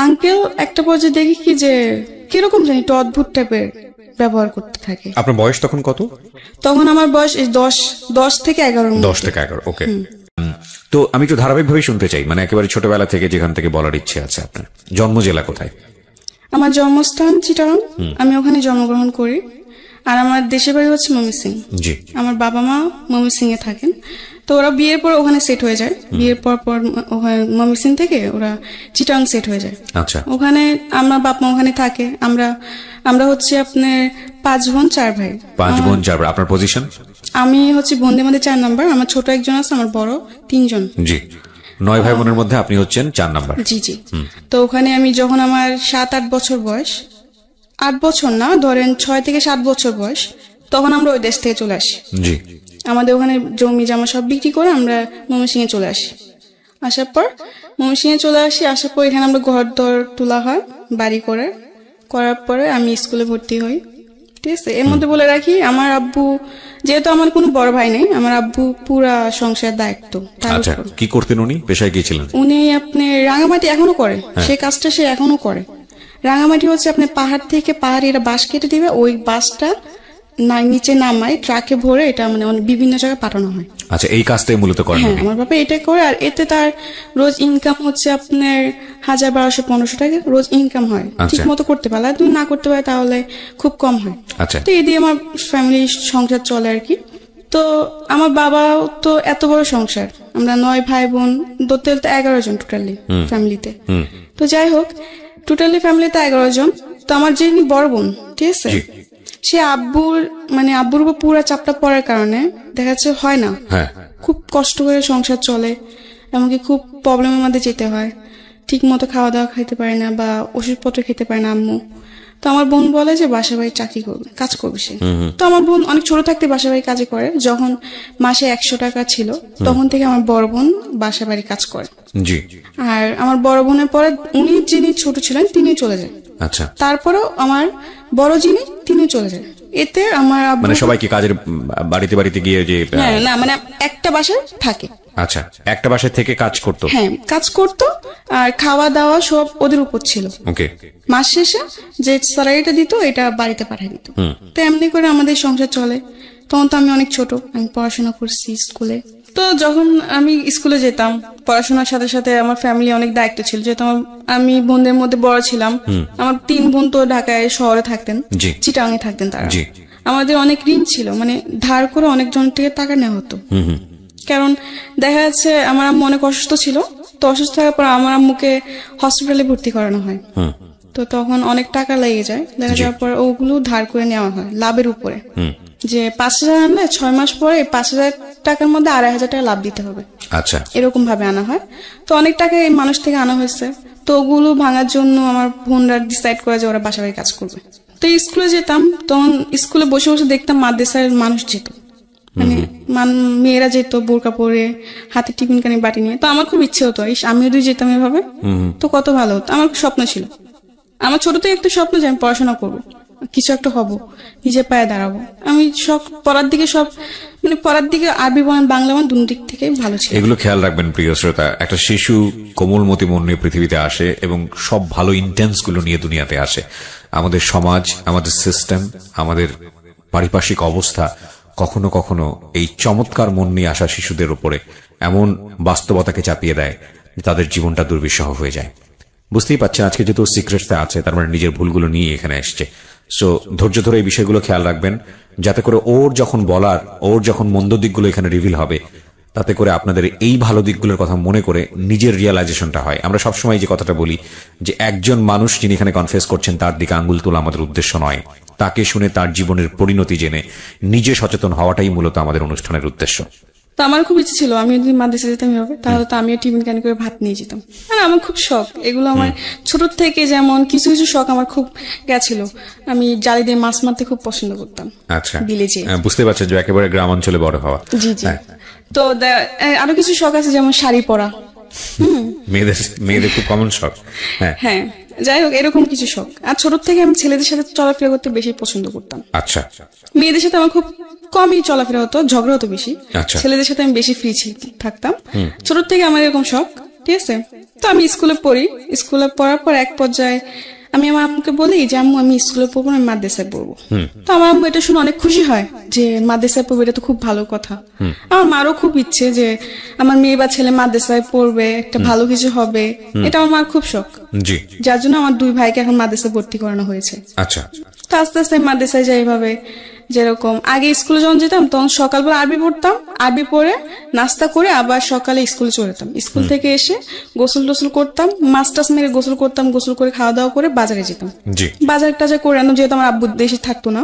Uncle একটা পর্যায়ে দেখি কি যে কিরকম জানি একটু অদ্ভুত টাইপের ব্যবহার করতে থাকে। আপনার বয়স তখন কত? তখন আমার বয়স 10 থেকে 11। 10 থেকে 11, ওকে। তো আমি একটু ধারাবাহিকভাবে শুনতে চাই, মানে একেবারে ছোটবেলা থেকে যেখান থেকে বলার ইচ্ছে আছে আপনার। জন্ম জেলা কোথায়? আমার জন্মস্থান চিটাগাং, আমি ওখানে জন্মগ্রহণ করি। আর আমার দেশের বাড়ি হচ্ছে ময়মনসিংহ। জি। আমার বাবা মা ময়মনসিংহে থাকেন, তো ওরা বিয়ের পর ওখানে সেট হয়ে যায়। বিয়ের পর ওখানে ময়মনসিংহ থেকে ওরা চিটাগাং সেট হয়ে যায়। আচ্ছা। ওখানে আমার বাপ মা ওখানে থাকে। আমরা হচ্ছে আপনার 5 বোন 4 ভাই। 5 বোন 4 ভাই। আপনার পজিশন? আমি হচ্ছে বোনদের মধ্যে 4 নাম্বার। আমার ছোট একজন আছে, আমার বড় 3 জন। জি। 9 ভাই বোনের মধ্যে আপনি হচ্ছেন 4 নাম্বার। জি জি। তো ওখানে আমি যখন আমার 7-8 বছর বয়স, 8 বছর না ধরেন 6 থেকে 7 বছর বয়স, তখন আমরা ওই দেশ থেকে চলে আসি। জি। আমাদের ওখানে জমি জামা সব বিক্রি করে আমরা ময়মনসিংহে চলে আসি। আসার পর এখানে আমরা ঘর দর তোলা হয় বাড়ি করার পরে আমি স্কুলে ভর্তি হই। ঠিক আছে। এর মধ্যে বলে রাখি, আমার আব্বু, যেহেতু আমার কোনো বড় ভাই নেই, আমার আব্বু পুরা সংসার দায়িত্ব। আচ্ছা, কি করতেন উনি? পেশায় কি ছিলেন? উনি আপনি রাঙামাটি এখনো করে, সেই কাজটা সে এখনো করে। রাঙামাটি হচ্ছে আপনি পাহাড় থেকে পাহাড়িরা বাঁশ কেটে দিবে, ওই বাঁশটা নিচে নামায় ট্রাকে ভরে এটা মানে বিভিন্ন জায়গায় পাঠানো হয়। আচ্ছা, এই কাজটাই মূলত করেন? হ্যাঁ, আমার বাবা এটাই করে। আর এতে তার রোজ ইনকাম হচ্ছে আপনার 1000-1200-1500 টাকা রোজ ইনকাম হয়। ঠিক মতো করতে পারলে, তুমি না করতে পারে তাহলে খুব কম হয়। আচ্ছা। তো এই দিয়ে আমার ফ্যামিলি সংসার চলে আর কি। তো আমার বাবা তো এত বড় সংসার, আমরা 9 ভাই বোন, ধরতে 11 জন টোটালি ফ্যামিলিতে। তো যাই হোক, টোটালি ফ্যামিলিতে 11 জন। তো আমার যিনি বড় বোন, ঠিক আছে, সে আব্বুর উপর পুরা চাপটা পড়ার কারণে দেখা যাচ্ছে হয় না, খুব কষ্ট করে সংসার চলে, এমনকি খুব প্রবলেমের মধ্যে যেতে হয়। ঠিক মতো খাওয়া দাওয়া খাইতে পারে না বা ওষুধপত্র খেতে পারে না আম্মু। তো আমার বোন বলে যে বাসা বাড়ি চাকরি করবে, কাজ করবে সে। তো আমার বোন অনেক ছোট থাকতে বাসা বাড়ি কাজে করে। যখন মাসে 100 টাকা ছিল তখন থেকে আমার বড় বোন বাসা বাড়ি কাজ করে। জি। আর আমার বড় বোনের পরে উনি যিনি ছোট ছিলেন তিনি চলে যায়। আচ্ছা। তারপরেও আমার বড় যিনি তিনি চলে যায়। এতে আমার মানে সবাইকে কাজের বাড়িতে গিয়ে যে না মানে একটা বাসায় থাকে। আচ্ছা, একটা বাসায় থেকে কাজ করতো? হ্যাঁ, কাজ করতো। আর খাওয়া দাওয়া সব ওদের উপর ছিল। ওকে। মাস শেষে যে স্যালারিটা দিত এটা বাড়িতে পাঠিয়ে দিত। তো এমনি করে আমাদের সংসার চলে। তখন তো আমি অনেক ছোট, আমি পড়াশোনা করছি স্কুলে। তো যখন আমি স্কুলে যেতাম, পড়াশোনার সাথে সাথে আমার ফ্যামিলি অনেক দায়িত্ব ছিল, যেহেতু আমি বোনদের মধ্যে বড় ছিলাম। আমার 3 বোন তো ঢাকায় শহরে থাকতেন, চিটাগাংয়ে থাকতেন তারা। আমাদের অনেক ঋণ ছিল, মানে ধার করে অনেক জন থেকে টাকা নেওয়া হতো। কারণ দেখা যাচ্ছে আমার আম্মু অনেক অসুস্থ ছিল, তো অসুস্থ থাকার পর আমার আম্মুকে হসপিটালে ভর্তি করানো হয়। তো তখন অনেক টাকা লেগে যায়, দেখা যাওয়ার পর ওগুলো ধার করে নেওয়া হয় লাভের উপরে। যে 5000 আনলে 6 মাস পরে 5000 টাকার মধ্যে 2500 টাকা লাভ দিতে হবে। আচ্ছা। এরকম ভাবে আনা হয়। তো অনেক টাকা এই মানুষ থেকে আনা হয়েছে। তো ওগুলো ভাঙার জন্য আমার বোনরা ডিসাইড করে যে ওরা বাসা বাড়ি কাজ করবে। তো স্কুলে যেতাম, তখন স্কুলে বসে বসে দেখতাম মাদ্রাসার মানুষ যেত, মানে মেয়েরা যেত বোরকা পরে, হাতে টিফিন কানি বাটি নিয়ে। তো আমার খুব ইচ্ছে হতো আমিও যদি যেতাম এভাবে, তো কত ভালো হতো। আমার স্বপ্ন ছিল, আমার ছোট থেকে একটা স্বপ্ন যে আমি পড়াশোনা করবো, কিছু একটা হব, নিজের পায়ে দাঁড়াবো। আমি পড়ার দিকে আরবি বলেন বাংলা বলেন দুই দিক থেকে ভালো ছিল। এগুলো খেয়াল রাখবেন প্রিয় শ্রোতা, একটা শিশু কোমলমতি মন নিয়ে পৃথিবীতে আসে এবং সব ভালো ইন্টেন্স গুলো নিয়ে দুনিয়াতে আসে। আমাদের সমাজ, আমাদের সিস্টেম, আমাদের পারিপার্শ্বিক অবস্থা কখনো কখনো এই চমৎকার মন নিয়ে আসা শিশুদের উপরে এমন বাস্তবতাকে চাপিয়ে দেয় যে তাদের জীবনটা দুর্বিষহ হয়ে যায়। বুঝতেই পারছেন আজকে যেহেতু সিক্রেটসে আছে, তার মানে নিজের ভুলগুলো নিয়ে এখানে এসছে। সো ধৈর্য ধরে এই বিষয়গুলো খেয়াল রাখবেন, যাতে করে ওর যখন মন্দ দিকগুলো এখানে রিভিল হবে, তাতে করে আপনাদের এই ভালো দিকগুলোর কথা মনে করে নিজের রিয়েলাইজেশনটা হয়। আমরা সবসময় যে কথাটা বলি যে একজন মানুষ যিনি এখানে কনফেস করছেন তার দিকে আঙ্গুল তোলা আমাদের উদ্দেশ্য নয়, তাকে শুনে তার জীবনের পরিণতি জেনে নিজে সচেতন হওয়াটাই মূলত আমাদের অনুষ্ঠানের উদ্দেশ্য। তো আমার খুব ইচ্ছে ছিল আমি যদি মাদ্রাসা যেতাম হবে, তাহলে তো আমিও টিফিন ক্যানি করে ভাত নিয়ে যেতাম। আর আমার খুব শখ এগুলো, আমার ছোট থেকে যেমন কিছু কিছু শখ আমার খুব গেছিল। আমি জালি দিয়ে মাছ মারতে খুব পছন্দ করতাম। আচ্ছা, বিলেজে। বুঝতে পারছেন যে একেবারে গ্রাম অঞ্চলে বড় হওয়া। জি জি। তো আরো কিছু শখ আছে, যেমন শাড়ি পরা। মেয়েদের খুব কমন শখ। হ্যাঁ, যাই হোক এরকম কিছু শখ। আর ছোট থেকে আমি ছেলেদের সাথে চলাফেরা করতে বেশি পছন্দ করতাম। আচ্ছা। মেয়েদের সাথে আমার খুব কমই চলাফেরা হতো, ঝগড়া হতো বেশি। ছেলেদের সাথে আমি বেশি ফ্রি থাকতাম। ছোট থেকে আমার এরকম শখ, ঠিক আছে। তো আমি স্কুলে পড়ি, স্কুলে পড়ার পর এক পর্যায়ে আমি আমার আম্মুকে বলি যে আম্মু আমি স্কুলে পড়বো না, আমি মাদ্রাসায় পড়বো। তো আমার আম্মু এটা শুনে অনেক খুশি হয় যে মাদ্রাসায় পড়বে, এটা তো খুব ভালো কথা। আমার মারও খুব ইচ্ছে যে আমার মেয়ে বা ছেলে মাদ্রাসায় পড়বে, একটা ভালো কিছু হবে, এটা আমার মার খুব শখ। জি। যার জন্য আমার দুই ভাইকে এখন মাদ্রাসায় ভর্তি করানো হয়েছে। আচ্ছা। তো আস্তে আস্তে মাদ্রাসায় যাই এভাবে, যেরকম আগে স্কুলে যখন যেতাম তখন সকালবেলা আরবি পড়তাম, আরবি পড়ে নাস্তা করে আবার সকালে স্কুলে চলে যেতাম। স্কুল থেকে এসে গোসল টোসল করতাম, মাছ টাছ মেরে গোসল করতাম, গোসল করে খাওয়া দাওয়া করে বাজারে যেতাম। বাজার টাজার করে আনতাম, যেহেতু আমার আব্বু দেশে থাকতো না,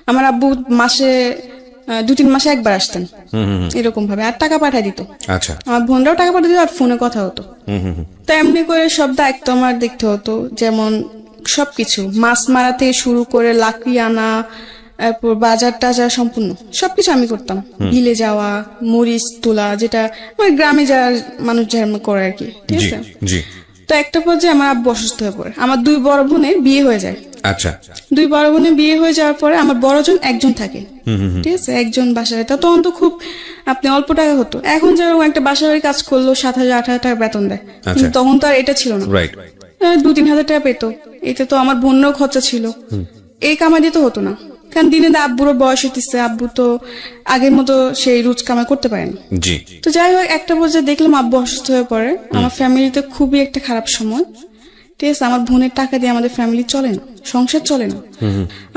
আমার আব্বু মাসে 2-3 মাসে একবার আসতেন এরকম ভাবে, আর টাকা পাঠাই দিত। আচ্ছা। আমার বোনরাও টাকা পাঠাই দিত, আর ফোনে কথা হতো। তো এমনি করে সব দায়িত্ব আমার দেখতে হতো, যেমন সবকিছু মাছ মারা থেকে শুরু করে লাকড়ি আনা, তারপর বাজার টাজার সম্পূর্ণ সবকিছু আমি করতাম। বিলে যাওয়া, মরিচ তোলা, যেটা মানে গ্রামে যারা মানুষ যেমন করে আর কি, ঠিক আছে। তো একটা পর্যায়ে আমার আব্বু অসুস্থ হয়ে পড়ে, আমার 2 বড় বোনের বিয়ে হয়ে যায়। আচ্ছা। 2 বড় বোনের বিয়ে হয়ে যাওয়ার পরে আমার বড়জন একজন থাকে, ঠিক আছে, একজন বাসায়। তখন তো খুব আপনি অল্প টাকা হতো, এখন যেরকম একটা বাসায় কাজ করলো 7,000-8,000 টাকা বেতন দেয়, কিন্তু তখন তো আর এটা ছিল না। 2-3 হাজার টাকা পেতো, এটা তো আমার বোনেরও খরচা ছিল, এই কামাই দিয়ে তো হতো না। কারণ দিনে আব্বুরও বয়স হইতেছে, আব্বু তো আগের মতো সেই রোজ কামাই করতে পারে না। তো যাই হোক একটা পর্যায়ে দেখলাম আব্বু অসুস্থ হয়ে পড়ে, আমার ফ্যামিলিতে খুবই একটা খারাপ সময়, ঠিক আছে। আমার বোনের টাকা দিয়ে আমাদের ফ্যামিলি চলে না, সংসার চলে না।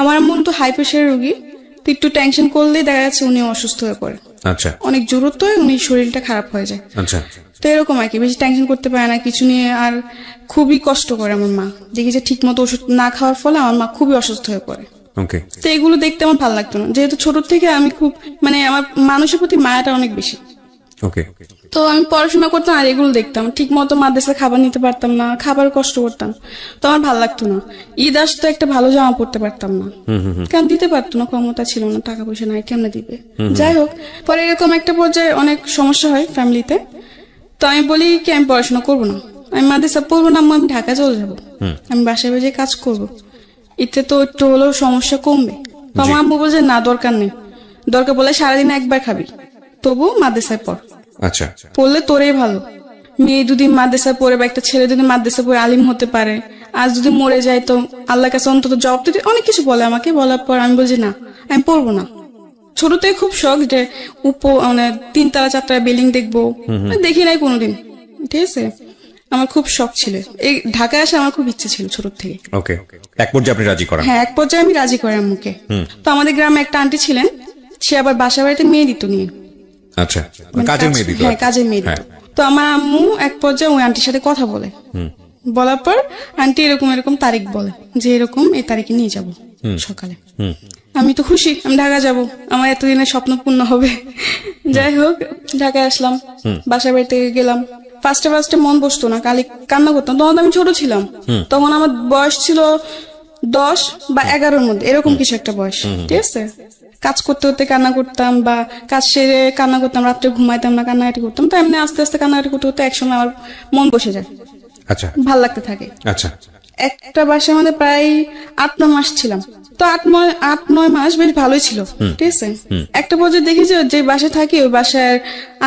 আমার মন তো হাই প্রেশারের রোগী, তো একটু টেনশন করলেই দেখা যাচ্ছে উনি অসুস্থ হয়ে পড়ে। আচ্ছা। অনেক জরুরত হয়, উনি শরীরটা খারাপ হয়ে যায়। আচ্ছা। তো এরকম আর কি, বেশি টেনশন করতে পারে না কিছু নিয়ে, আর খুবই কষ্ট করে আমার মা। দেখি যে ঠিক মতো ওষুধ না খাওয়ার ফলে আমার মা খুবই অসুস্থ হয়ে পড়ে। তো এগুলো দেখতে আমার ভালো লাগতো না, যেহেতু ছোট থেকে আমি খুব মানে আমার মানুষের প্রতি মায়াটা অনেক বেশি। তো আমি পড়াশোনা করতাম আর এগুলো দেখতাম, ঠিক মতো মাদ্রাসায় খাবার নিতে পারতাম না, খাবার কষ্ট করতাম, তো আমার ভালো লাগতো না। ঈদ আসতো একটা ভালো জামা পড়তে পারতাম না, কারণ দিতে পারতো না, ক্ষমতা ছিল না, টাকা পয়সা নাই, কেমনে দিবে। যাই হোক পরে এরকম একটা পর্যায়ে অনেক সমস্যা হয় ফ্যামিলিতে। তো আমি বলি কি আমি পড়াশোনা করবো না, আমি মাদ্রাসা পড়বো না, আমি ঢাকা চলে যাবো, আমি বাসায় বাজে কাজ করবো, এতে তো একটু হলেও সমস্যা কমবে। তো আমার আম্মু বলছে না দরকার নেই, দরকার বলে সারাদিন একবার খাবি, তবু মাদ্রাসায় পড়, আচ্ছা পড়লে তোরই ভালো। মেয়ে 2 দিন মাদ্রাসায় পড়ে বা একটা ছেলে যদি মাদ্রাসায় পড়ে আলিম হতে পারে, আজ যদি মরে যায় তো আল্লাহর কাছে অন্তত জবাব দিতে, অনেক কিছু বলে আমাকে। বলার পর আমি বলছি না আমি পড়বো না। ছোট থেকে খুব শখ যে মানে 3 তলা 4 তলা বিল্ডিং দেখবো, দেখি নাই কোনোদিন, ঠিক আছে। আমার খুব শখ ছিল, এই ঢাকায় আসা আমার খুব ইচ্ছে ছিল ছোট থেকে। এক পর্যায়ে আপনি রাজি করেন? হ্যাঁ, এক পর্যায়ে আমি রাজি করি আম্মুকে। তো আমাদের গ্রামে একটা আন্টি ছিলেন, সে আবার বাসা বাড়িতে মেয়ে দিত নিয়ে। আচ্ছা, কাজের মেয়ে দিত? হ্যাঁ, কাজের মেয়ে দিত। তো আমার আম্মু এক পর্যায়ে ওই আন্টির সাথে কথা বলে, বলার পর আন্টি এরকম এরকম তারিখ বলে যে এরকম এই তারিখে নিয়ে যাব সকালে। আমি তো খুশি, আমি ঢাকা যাব, আমার এতদিনের স্বপ্ন পূর্ণ হবে। যাই হোক ঢাকায় আসলাম, বাসা বাড়িতে গেলাম। ফার্স্টে মন বসতো না, কান্না করতাম। তখন আমি ছোট ছিলাম, তখন আমার বয়স ছিল 10 বা 11-র মধ্যে, এরকম কিছু একটা বয়স, ঠিক আছে। কাজ করতে করতে কান্না করতাম, বা কাজ সেরে কান্না করতাম, রাত্রে ঘুমাইতাম না, কান্নাকাটি করতাম। তো এমনি আস্তে আস্তে কান্নাকাটি করতে করতে একসময় আমার মন বসে যায়, আচ্ছা, ভাল লাগতে থাকে। আচ্ছা, একটা বাসায় আমাদের প্রায় 8-9 মাস ছিলাম। তো 8-9 মাস বেশ ভালোই ছিল, ঠিক আছে। একটা পর্যায়ে দেখি যে বাসায় থাকি ওই বাসার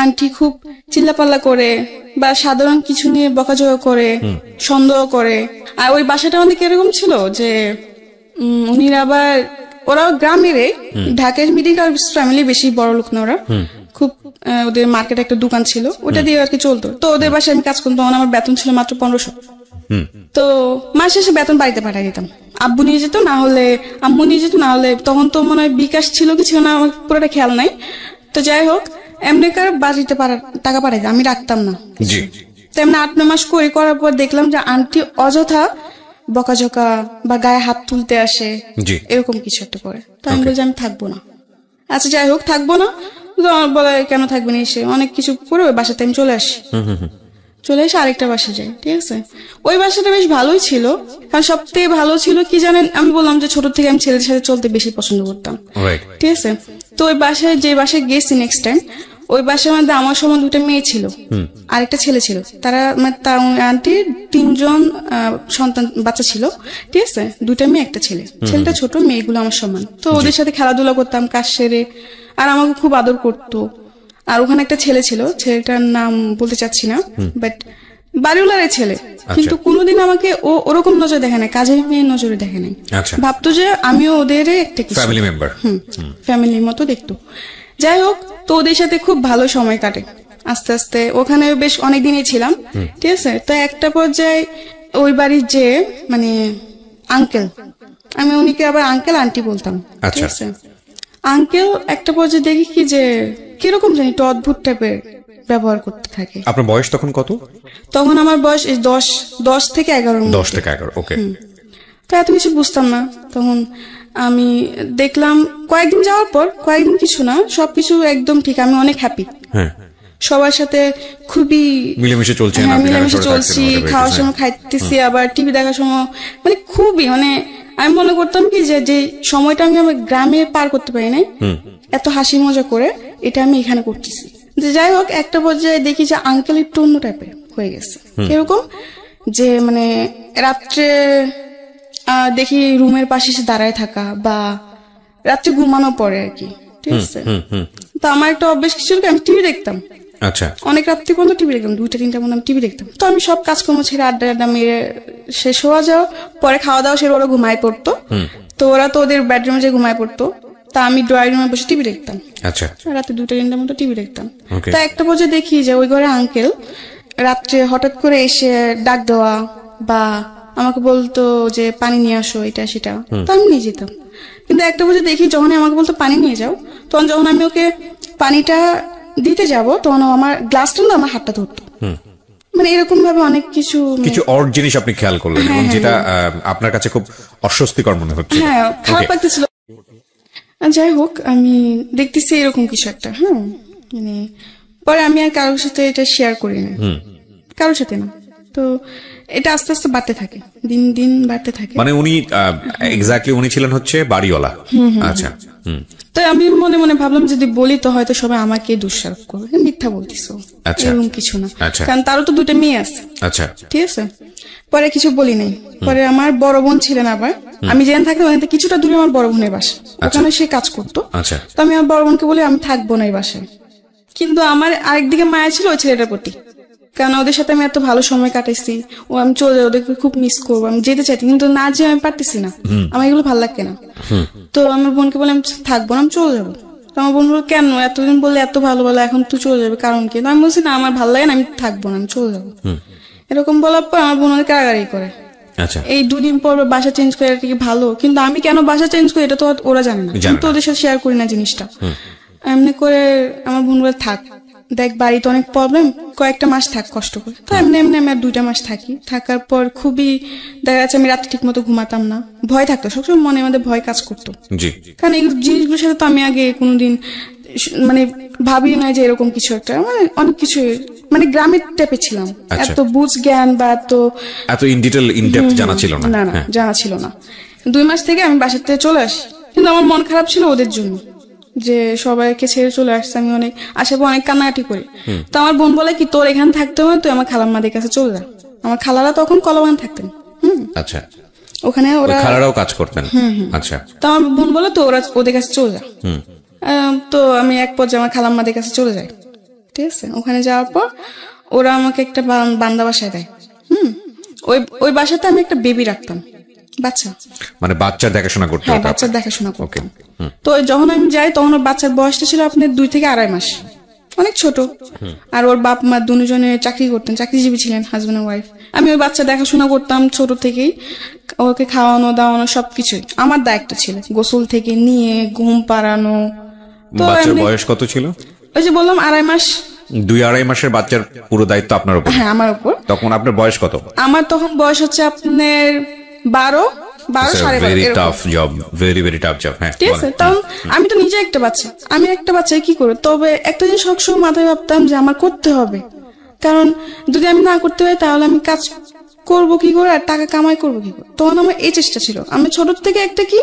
আন্টি খুব চিল্লাপাল্লা করে বা সাধারণ কিছু নিয়ে বকাঝকা করে, সন্দেহ করে। আর ওই বাসাটা আমাদের কিরকম ছিল যে উনিরা আবার ওরাও গ্রামেরই, ঢাকার মিডিল ক্লাস ফ্যামিলি, বেশি বড় লোক না ওরা, খুব ওদের মার্কেটে একটা দোকান ছিল, ওটা দিয়ে আর কি চলতো। তো ওদের বাসায় আমি কাজ করতাম, আমার বেতন ছিল মাত্র 1500। তো মাস শেষে বেতন বাড়িতে পাঠিয়ে দিতাম, আব্বু নিয়ে যেত, না হলে আম্মু নিয়ে যেত, না হলে তখন তো মনে হয় বিকাশ ছিল কি ছিল না আমার পুরোটা খেয়াল নাই। তো যাই হোক এমনি কার বাড়িতে টাকা পাঠাই আমি রাখতাম না। তো এমনি 8-9 মাস করার পর দেখলাম যে আন্টি অযথা বকাঝকা বা গায়ে হাত তুলতে আসে, এরকম কিছু একটা করে। তো আমি বলছি আমি থাকবো না। আচ্ছা যাই হোক থাকবো না, বলে কেন থাকবেন, এসে অনেক কিছু করে ওই বাসাতে আমি চলে আসি। চলে এসে আরেকটা বাসা যাই, ঠিক আছে। ওই বাসাটা বেশ ভালোই ছিল, কারণ সব থেকে ভালো ছিল কি জানেন, আমি বললাম যে ছোট থেকে আমি ছেলেদের সাথে চলতে বেশি পছন্দ করতাম, ঠিক আছে। তো ওই বাসায় যে বাসায় গেছি নেক্সট টাইম, ওই বাসার মধ্যে আমার সময় 2টা মেয়ে ছিল, আরেকটা ছেলে ছিল। তারা আন্টির 3 জন সন্তান বাচ্চা ছিল, ঠিক আছে। 2টা মেয়ে 1টা ছেলে, ছেলেটা ছোট, মেয়েগুলো আমার সমান। তো ওদের সাথে খেলাধুলা করতাম কাজ সেরে, আর আমাকে খুব আদর করতো। আর ওখানে একটা ছেলে ছিল, ছেলেটার নাম বলতে চাচ্ছি না, বাট বাড়িওয়ালার ছেলে, কিন্তু কোনোদিন আমাকে ও ওরকম নজরে দেখে নাই, কাজের মেয়ের নজরে দেখে নাই। ভাবতো যে আমিও ওদের একটা ফ্যামিলি মেম্বার, ফ্যামিলির মতো দেখতো। যাই হোক, তো ওদের সাথে খুব ভালো সময় কাটে। আস্তে আস্তে ওখানে বেশ অনেকদিনই ছিলাম, ঠিক আছে। তো একটা পর্যায়ে ওই বাড়ির যে মানে আঙ্কেল, আমি উনিকে আবার আঙ্কেল আন্টি বলতাম, ঠিক আছে। আঙ্কেল একটা পর্যায়ে দেখি কি যে কিরকম জানি একটু অদ্ভুত টাইপের ব্যবহার করতে থাকে। আপনার বয়স তখন কত? তখন আমার বয়স 10 থেকে 11। 10 থেকে 11, ওকে। তো এত কিছু বুঝতাম না তখন। আমি দেখলাম কয়েকদিন যাওয়ার পর, কয়েকদিন কিছু না, সবকিছু একদম ঠিক, আমি অনেক হ্যাপি। সবার সাথে খুবই মিলেমিশে চলছে, মিলেমিশে চলছি, খাওয়ার সময় খাইতেছি, আবার টিভি দেখার সময় মানে খুবই মানে আমি মনে করতাম কি যে সময়টা আমি আমার গ্রামে পার করতে পারি নাই এত হাসি মজা করে, এটা আমি এখানে করতেছি। যে যাই হোক, একটা পর্যায়ে দেখি যে আঙ্কেল একটু অন্য টাইপের হয়ে গেছে। এরকম যে মানে রাত্রে দেখি রুমের পাশে এসে দাঁড়ায় থাকা, বা রাত্রে ঘুমানো পরে আর কি, ঠিক আছে। তো আমার একটা অভ্যেস কিছু, আমি টিভি দেখতাম। আচ্ছা, অনেক রাত্রি পর্যন্ত টিভি দেখতাম, 2টা-3টা পর্যন্ত টিভি দেখতাম। তো আমি সব কাজকর্ম ছেড়ে আড্ডা মেরে শেষ হওয়া যাওয়া পরে খাওয়া দাওয়া সেরে ওরা ঘুমায় পড়তো। তো ওরা তো ওদের বেডরুমে যে ঘুমায় পড়তো, তা আমি ড্রয়িং রুমে বসে টিভি দেখতাম। আচ্ছা, রাতে 2টা-3টার মতো টিভি দেখতাম। তা একটা পর্যায়ে দেখি যে ওই ঘরে আঙ্কেল রাত্রে হঠাৎ করে এসে ডাক দেওয়া, বা আমাকে বলতো যে পানি নিয়ে আসো, এটা সেটা, তো আমি নিয়ে যেতাম। কিন্তু একটা পর্যায়ে দেখি যখন আমাকে বলতো পানি নিয়ে যাও, তখন যখন আমি ওকে পানিটা দিতে যাব, তখন আমার গ্লাসটা না আমার হাতটা ধরতো। মানে এরকম ভাবে অনেক কিছু অড জিনিস আপনি খেয়াল করলেন, এবং যেটা আপনার কাছে খুব অস্বস্তিকর মনে হচ্ছে। হ্যাঁ, খারাপ লাগতেছিল। যাই হোক, আমি দেখতেছি এরকম কিছু একটা। মানে পরে আমি আর কারোর সাথে এটা শেয়ার করি না, কারোর সাথে না। তো এটা আস্তে আস্তে বাড়তে থাকে, দিন দিন বাড়তে থাকে। মানে উনি এক্স্যাক্টলি উনি ছিলেন হচ্ছে বাড়িওয়ালা। আচ্ছা। তো আমি মনে মনে ভাবলাম যদি বলি তো হয়তো সবাই আমাকে দোষারোপ করবে, মিথ্যা বলতিছো, এরকম কিছু না, কারণ তারও তো 2টা মেয়ে আছে। আচ্ছা, ঠিক আছে। পরে কিছু বলি নাই। পরে আমার বড় বোন ছিলেন, আবার আমি যেখানে থাকতাম ওখান থেকে কিছুটা দূরে আমার বড় বোনের বাসা, ওখানে সে কাজ করতো। তো আমি আমার বড় বোনকে বলি আমি থাকবো না এই বাসায়। কিন্তু আমার আরেকদিকে মায়া ছিল ওই ছেলেটার প্রতি, কারণ ওদের সাথে আমি এত ভালো সময় কাটাইছি, ও আমি চলে যাই, ওদেরকে খুব মিস করবো, আমি যেতে চাইছি কিন্তু না, যে আমি পারতেছি না, আমার এগুলো ভালো লাগে না। তো আমার বোনকে বলে আমি থাকবো না, আমি চলে যাবো। তো আমার বোন বললো কেন, এতদিন বললে এত ভালো বলে, এখন তুই চলে যাবে, কারণ কি? আমি বলছি না, আমার ভালো লাগে না, আমি থাকবো না, আমি চলে যাবো। এরকম বলার পর আমার বোন অনেক কারাগারি করে। এই 2 দিন পর বাসা চেঞ্জ করে, এটা কি ভালো? কিন্তু আমি কেন বাসা চেঞ্জ করি এটা তো ওরা জানে না, কিন্তু ওদের সাথে শেয়ার করি না জিনিসটা। এমনি করে আমার বোন বলে থাক, দেখ বাড়িতে অনেক প্রবলেম, কয়েকটা মাস থাক কষ্ট করে। তো এমনি এমনি আমি আর 2টা মাস থাকি। থাকার পর খুবই দেখা যাচ্ছে আমি রাতে ঠিক মতো ঘুমাতাম না, ভয় থাকতো সবসময়, মনে মধ্যে ভয় কাজ করতো। কারণ এই জিনিসগুলোর সাথে তো আমি আগে কোনোদিন মানে ভাবি না যে এরকম কিছু একটা, মানে অনেক কিছু, মানে গ্রামের টাইপে ছিলাম, এত বুঝ জ্ঞান বা এত ইন ডিটেইল ইন ডেপথ জানা ছিল না, জানা ছিল না। 2 মাস থেকে আমি বাসার থেকে চলে আসি, কিন্তু আমার মন খারাপ ছিল ওদের জন্য, যে সবাইকে ছেড়ে চলে আসছে। আমি অনেক আসার পর অনেক কান্নাকাটি করি। তো আমার বোন বলে কি তোর এখানে থাকতে হবে, তুই আমার খালাম্মাদের কাছে চলে যা। আমার খালারা তখন কলবান থাকতেন। আচ্ছা, ওখানে ওরা খালারাও কাজ করতেন। আচ্ছা, তো আমার বোন বলে তো ওরা ওদের কাছে চলে যা। তো আমি এক পর্যায়ে আমার খালাম্মাদের কাছে চলে যাই, ঠিক আছে। ওখানে যাওয়ার পর ওরা আমাকে একটা বান্দা বাসায় দেয়। ওই বাসাতে আমি একটা বেবি রাখতাম, বাচ্চা, মানে বাচ্চার দেখাশোনা করতে। হ্যাঁ, বাচ্চার দেখাশোনা করতাম। তো যখন আমি যাই তখন ওর বাচ্চার বয়সটা ছিল আপনার 2 থেকে 2.5 মাস, অনেক ছোট। আর ওর বাপ মা দুজনে চাকরি করতেন, চাকরিজীবী ছিলেন, হাজবেন্ড আর ওয়াইফ। আমি ওই বাচ্চা দেখাশোনা করতাম ছোট থেকেই, ওকে খাওয়ানো দাওয়ানো সবকিছুই আমার দায়িত্ব ছিল, গোসল থেকে নিয়ে ঘুম পাড়ানো। তো বাচ্চার বয়স কত ছিল? ওই যে বললাম 2.5 মাস। 2-2.5 মাসের বাচ্চার পুরো দায়িত্ব আপনার উপর? হ্যাঁ, আমার উপর। তখন আপনার বয়স কত? আমার তখন বয়স হচ্ছে আপনার 12, 12, 12.5। Very tough job, very very tough job. হ্যাঁ, ঠিক আছে। তখন আমি তো নিজে একটা বাচ্চা, আমি একটা বাচ্চাই কি করবো। তবে একটা জিনিস সবসময় মাথায় ভাবতাম যে আমার করতে হবে, কারণ যদি আমি না করতে পারি তাহলে আমি কাজ করবো কি করে আর টাকা কামাই করবো কি করে। তখন আমার এই চেষ্টা ছিল। আমি ছোট থেকে একটা কি,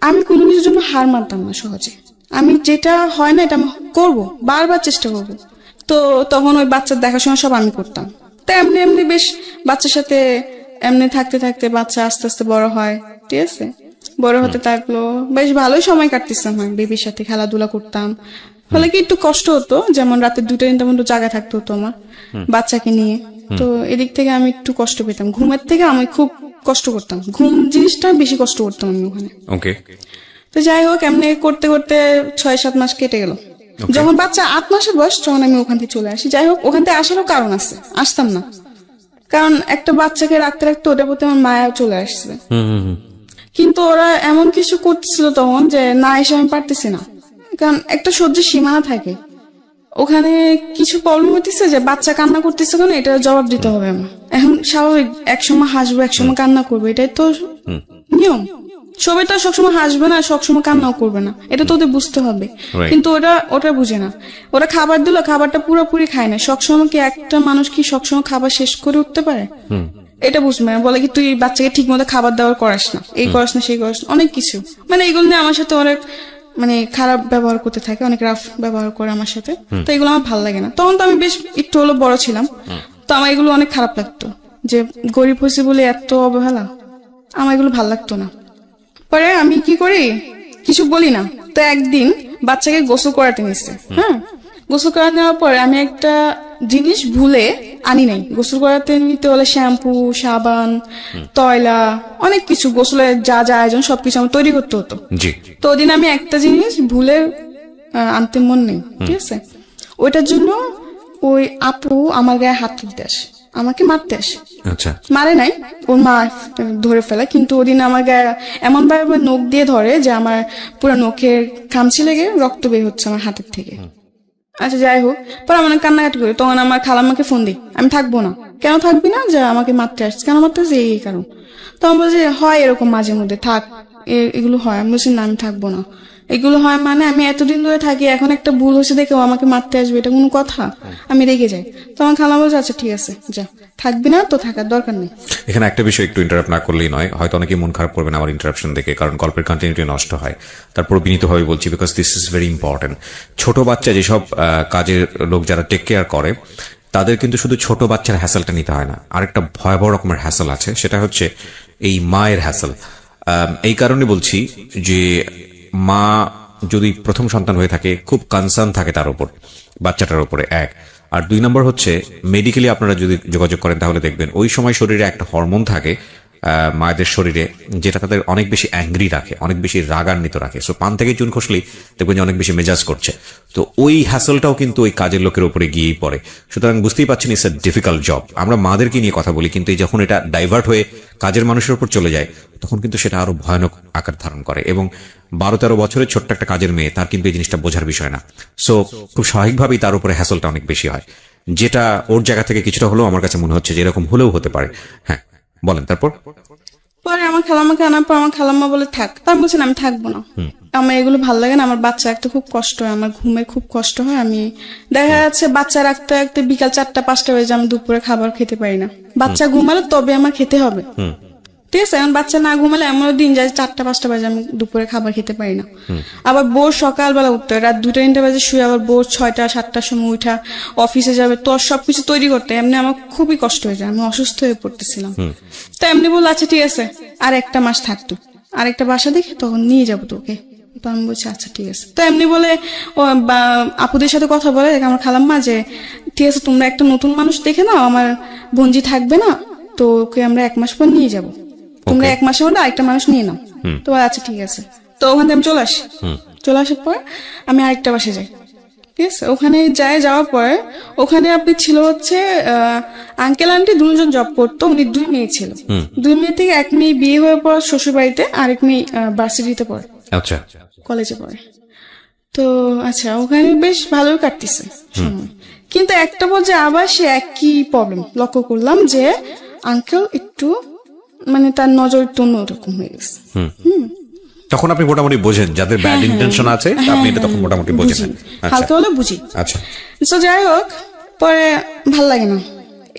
আমি কোনো কিছুর জন্য হার মানতাম না সহজে। আমি যেটা হয় না এটা আমি করবো, বারবার চেষ্টা করবো। তো তখন ওই বাচ্চার দেখাশোনা সব আমি করতাম। তো এমনি এমনি বেশ বাচ্চার সাথে এমনি থাকতে থাকতে বাচ্চা আস্তে আস্তে বড় হয়, ঠিক আছে। বড় হতে থাকলো, বেশ ভালোই সময় কাটতেছিলাম, বেবির সাথে খেলাধুলা করতাম। ফলে কি একটু কষ্ট হতো, যেমন রাতে 2টা-3টা পর্যন্ত জায়গা থাকতে হতো আমার বাচ্চাকে নিয়ে। তো এদিক থেকে আমি একটু কষ্ট পেতাম, ঘুমের থেকে আমি খুব কষ্ট করতাম, ঘুম জিনিসটা বেশি কষ্ট করতাম আমি ওখানে। ওকে। তো যাই হোক এমনি করতে করতে 6-7 মাস কেটে গেল। যখন বাচ্চা 8 মাসের বয়স তখন আমি ওখান থেকে চলে আসি। যাই হোক ওখান থেকে আসারও কারণ আছে, আসতাম না, কারণ একটা বাচ্চাকে রাখতে রাখতে ওটার প্রতি আমার মায়া চলে আসছে। কিন্তু ওরা এমন কিছু করতেছিল তখন যে না এসে আমি পারতেছি না, কারণ একটা সহ্যের সীমানা থাকে। ওখানে কিছু প্রবলেম হইতেছে যে বাচ্চা কান্না করতেছে কেন, এটা জবাব দিতে হবে আমার। এখন স্বাভাবিক, একসময় হাসবো একসময় কান্না করবো, এটাই তো নিয়ম। সবাই তো সবসময় হাসবে না, সবসময় কান্নাও করবে না, এটা তো ওদের বুঝতে হবে। কিন্তু ওটা বুঝে না। ওরা খাবার দিল, খাবারটা পুরোপুরি খায় না। সবসময় কি একটা মানুষ কি সবসময় খাবার শেষ করে উঠতে পারে? এটা বুঝবে না, বলে কি তুই বাচ্চাকে ঠিক মতো খাবার দাবার করাস না, এই করাস না সেই করাস না, অনেক কিছু। মানে এগুলো নিয়ে আমার সাথে অনেক মানে খারাপ ব্যবহার করতে থাকে, অনেক রাফ ব্যবহার করে আমার সাথে। তো এগুলো আমার ভালো লাগে না। তখন তো আমি বেশ একটু হলো বড় ছিলাম, তো আমার এগুলো অনেক খারাপ লাগতো যে গরিব হয়েছে বলে এত অবহেলা, আমার এগুলো ভালো লাগতো না। পরে আমি কি করি, কিছু বলি না। তো একদিন বাচ্চাকে গোসল করাতে নিচ্ছে, হ্যাঁ, গোসল করাতে নেওয়ার পরে আমি একটা জিনিস ভুলে আনি নাই। গোসল করাতে নিতে হলে শ্যাম্পু, সাবান, তয়লা, অনেক কিছু, গোসলের যা যা আয়োজন সবকিছু আমার তৈরি করতে হতো। তো ওদিন আমি একটা জিনিস ভুলে আনতে মন নেই, ঠিক আছে। ওইটার জন্য ওই আপু আমার গায়ে হাত তুলতে আসে, আমাকে মারতে আসে। আচ্ছা, মারে নাই, ওর মা ধরে ফেলে, কিন্তু ওদিন আমার গায়ে এমন ভাবে নখ দিয়ে ধরে যে আমার পুরো নখের খামচি লেগে রক্ত বের হচ্ছে আমার হাতের থেকে। আচ্ছা যাই হোক, পরে আমার কান্নাকাটি করি। তখন আমার খালাম্মাকে ফোন দিই, আমি থাকবো না। কেন থাকবি না? যে আমাকে মারতে আসছে। কেন মারতে আসছে? এই কারণ। তখন বলছে হয় এরকম মাঝে মধ্যে, থাক, এগুলো হয়। আমি বলছি না আমি থাকবো না। এগুলো হয় মানে আমি এতদিন ধরে থাকি, এখন একটা ভুল হয়েছে দেখে ও আমাকে মারতে আসবে, এটা কোনো কথা? আমি রেগে যাই। তখন খালা বলছে আচ্ছা ঠিক আছে যা, থাকবি না তো থাকার দরকার নেই। এখানে একটা বিষয় একটু ইন্টারাপ্ট না করলেই নয়, হয়তো অনেকেই মন খারাপ করবেন আমার ইন্টারাপশন দেখে, কারণ গল্পের কন্টিনিউটি নষ্ট হয়। তারপর বিনীতভাবে বলছি, because this is very important. ছোট বাচ্চা যেসব কাজের লোক যারা টেক কেয়ার করে, তাদের কিন্তু শুধু ছোট বাচ্চার হ্যাসেলটা নিতে হয় না, আরেকটা ভয়াবহ রকমের হ্যাসেল আছে, সেটা হচ্ছে এই মায়ের হ্যাসেল। এই কারণে বলছি যে মা যদি প্রথম সন্তান হয়ে থাকে, খুব কনসার্ন থাকে তার উপর, বাচ্চাটার উপরে, এক। আর 2 নম্বর হচ্ছে মেডিকেলি আপনারা যদি যোগাযোগ করেন তাহলে দেখবেন ওই সময় শরীরে একটা হরমোন থাকে মায়েদের শরীরে, যেটা তাদের অনেক বেশি অ্যাংরি রাখে, অনেক বেশি রাগান্বিত রাখে। সো পান থেকে চুন খসলেই দেখবেন যে অনেক বেশি মেজাজ করছে। তো ওই হ্যাসলটাও কিন্তু ওই কাজের লোকের উপরে গিয়েই পড়ে। সুতরাং বুঝতেই পারছেন ইটস এ ডিফিকাল্ট জব। আমরা মাদেরকে নিয়ে কথা বলি, কিন্তু যখন এটা ডাইভার্ট হয়ে কাজের মানুষের উপর চলে যায়, তখন কিন্তু সেটা আরো ভয়ানক আকার ধারণ করে। এবং 12-13 বছরের ছোট্ট একটা কাজের মেয়ে, তার কিন্তু এই জিনিসটা বোঝার বিষয় না। সো খুব স্বাভাবিকভাবেই তার উপরে হ্যাসলটা অনেক বেশি হয়, যেটা ওর জায়গা থেকে কিছুটা হলেও আমার কাছে মনে হচ্ছে যে এরকম হলেও হতে পারে। হ্যাঁ বলেন। তারপর পরে আমার খালাম্মাকে আনার পর আমার খালাম্মা বলে থাক, তার বলছেন আমি থাকবো না, আমার এগুলো ভালো লাগে না, আমার বাচ্চা রাখতে খুব কষ্ট হয়, আমার ঘুমের খুব কষ্ট হয়। আমি দেখা যাচ্ছে বাচ্চা রাখতে রাখতে বিকাল 4টা-5টা বাজে, আমি দুপুরে খাবার খেতে পারি না। বাচ্চা ঘুমালে তবে আমার খেতে হবে, ঠিক আছে। এখন বাচ্চা না ঘুমালে এমনও দিন যায় 4টা-5টা বাজে আমি দুপুরে খাবার খেতে পারি না। আবার বোর সকালবেলা উঠতে হয়, রাত 2টা-3টা বাজে শুয়ে আবার বোর 6টা-7টার সময় উঠা অফিসে যাবে, তোর সবকিছু তৈরি করতে এমনি আমার খুবই কষ্ট হয়ে যায়, আমি অসুস্থ হয়ে পড়তেছিলাম। তো এমনি বললো আচ্ছা ঠিক আছে আর 1 মাস থাকতো, আর একটা বাসা দেখে তখন নিয়ে যাবো তোকে। তো আমি বলছি আচ্ছা ঠিক আছে। তো এমনি বলে আপুদের সাথে কথা বলে আমার খালাম্মা যে ঠিক আছে তোমরা একটা নতুন মানুষ দেখে নাও, আমার বোনজি থাকবে না, তো ওকে আমরা 1 মাস পর নিয়ে যাবো, তোমরা 1 মাসের মধ্যে আরেকটা মানুষ নিয়ে নাও। তো আচ্ছা ঠিক আছে। তো ওখান থেকে আমি চলে আসি, চলে আসার পর আমি আরেকটা বাসে যাই, ঠিক আছে। ওখানে যাওয়ার পরে ওখানে আপনি ছিল হচ্ছে আঙ্কেল আন্টি 2জন জব করতো, উনি 2 মেয়ে ছিল। 2 মেয়ে থেকে 1 মেয়ে বিয়ে হয়ে পড়ে শ্বশুর বাড়িতে, আরেক মেয়ে ভার্সিটিতে পড়ে, আচ্ছা কলেজে পড়ে। তো আচ্ছা ওখানে বেশ ভালোই কাটতেছে সময়, কিন্তু একটা পর্যায়ে আবার সে একই প্রবলেম লক্ষ্য করলাম যে আঙ্কেল একটু মানে তার নজর একটু অন্যরকম হয়ে গেছে। তখন আপনি মোটামুটি বোঝেন যাদের ব্যাড ইন্টেনশন আছে, আপনি এটা তখন মোটামুটি বোঝেন, হালকা হলে বুঝি। আচ্ছা তো যাই হোক, পরে ভাল লাগে না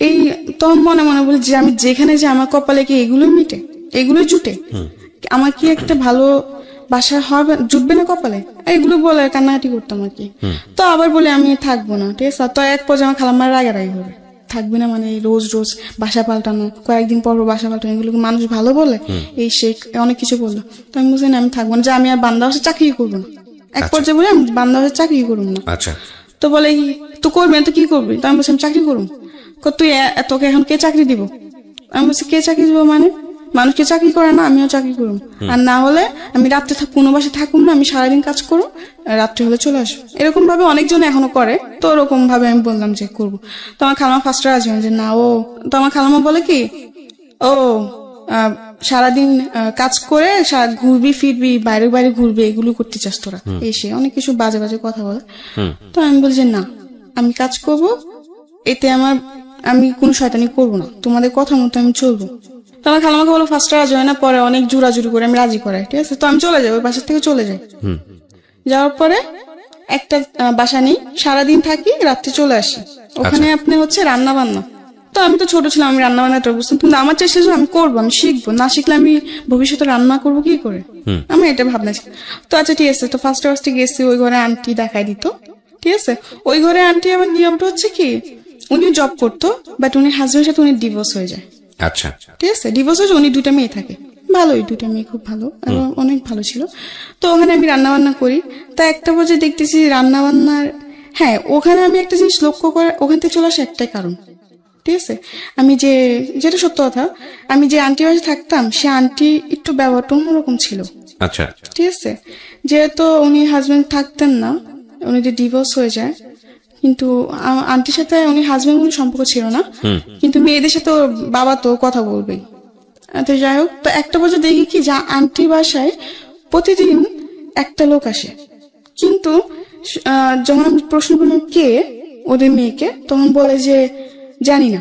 এই, তখন মনে মনে বলি যে আমি যেখানে যে আমার কপালে কি এগুলোই মিটে, এগুলোই জুটে, আমার কি একটা ভালো বাসা হবে, জুটবে না কপালে, এগুলো বলে কান্নাকাটি করতাম আর কি। তো আবার বলে আমি থাকবো না, ঠিক আছে। তো এক পর্যায়ে আমার খালাম্মার রাগারাগি হবে, থাকবে না মানে রোজ রোজ বাসা পাল্টানো, কয়েকদিন পর বাসা পাল্টানো, এগুলোকে মানুষ ভালো বলে, এই সেই অনেক কিছু বললো। তো আমি বুঝি না আমি থাকবো না, যে আমি আর বান্দা হাউসে চাকরি করবো না। এক পর্যায়ে বলে আমি বান্দা হাউসে চাকরি করবো না। তো বলে তো করবি না তো কি করবি? তো আমি বলছি আমি চাকরি করবো। তুই তোকে এখন কে চাকরি দিব? আমি বলছি কে চাকরি দিব মানে? মানুষকে চাকরি করে না, আমিও চাকরি করুম, আর না হলে আমি রাত্রে কোনো বাসে থাকুম না, আমি সারাদিন কাজ করুম, রাত্রে হলে চলে আসবো। এরকম ভাবে অনেকজন এখনো করে। তো ওরকম ভাবে আমি বললাম যে করবো। তো আমার খালামা ফার্স্ট রাজি হয় যে না ও। তো আমার খালামা বলে কি, ও সারাদিন কাজ করে ঘুরবি ফিরবি, বাইরে বাইরে ঘুরবি, এগুলো করতে চাস তোরা, এসে অনেক কিছু বাজে বাজে কথা বলে। তো আমি বলি যে না, আমি কাজ করব, এতে আমি কোনো শয়তানি করবো না, তোমাদের কথা মতো আমি চলবো। তো আমার খালামাকে বলো ফার্স্ট রাজি হয় না, পরে অনেক জোরাজুরি করে আমি রাজি করাই, ঠিক আছে। তো আমি চলে যাই, ওই বাসার থেকে চলে যাই। যাওয়ার পরে একটা বাসা নেই, সারাদিন থাকি, রাত্রে চলে আসি। ওখানে আপনি হচ্ছে রান্না বান্না। তো আমি তো ছোট ছিলাম, আমি রান্না বান্নাটা বুঝতাম, কিন্তু আমার চেষ্টা ছিল আমি করবো, আমি শিখবো, না শিখলে আমি ভবিষ্যতে রান্না করবো কি করে, আমি এটা ভাবনা ছিল। তো আচ্ছা ঠিক আছে, তো ফার্স্টে গেছি, ওই ঘরে আন্টি দেখাই দিত, ঠিক আছে। ওই ঘরে আন্টি আমার নিয়মটা হচ্ছে কি, উনি জব করতো, বাট উনি হাজবেন্ডের সাথে উনি ডিভোর্স হয়ে যায়। আচ্ছা, ঠিক আছে, ডিভোর্স হয়েছে, উনি 2টা মেয়ে থাকে, ভালোই, 2টা মেয়ে খুব ভালো, এবং অনেক ভালো ছিল। তো ওখানে আমি রান্না বান্না করি। তা একটা পর্যায়ে দেখতেছি রান্না বান্নার, হ্যাঁ ওখানে আমি একটা জিনিস লক্ষ্য করে, ওখান থেকে চলে আসে একটাই কারণ, ঠিক আছে। আমি যেটা সত্য কথা, আমি যে আন্টি বাসে থাকতাম, সে আন্টি একটু ব্যবহারটা অন্যরকম ছিল। আচ্ছা, ঠিক আছে, যেহেতু উনি হাজবেন্ড থাকতেন না, উনি যে ডিভোর্স হয়ে যায়, কিন্তু আন্টির সাথে উনি হাজবেন্ড কোনো সম্পর্ক ছিল না, কিন্তু মেয়েদের সাথে ওর বাবা তো কথা বলবেই। তো যাই হোক, তো একটা বছর দেখি কি, যা আন্টির বাসায় প্রতিদিন একটা লোক আসে, কিন্তু যখন আমি প্রশ্ন করলাম কে ওদের মেয়েকে, তখন বলে যে জানি না,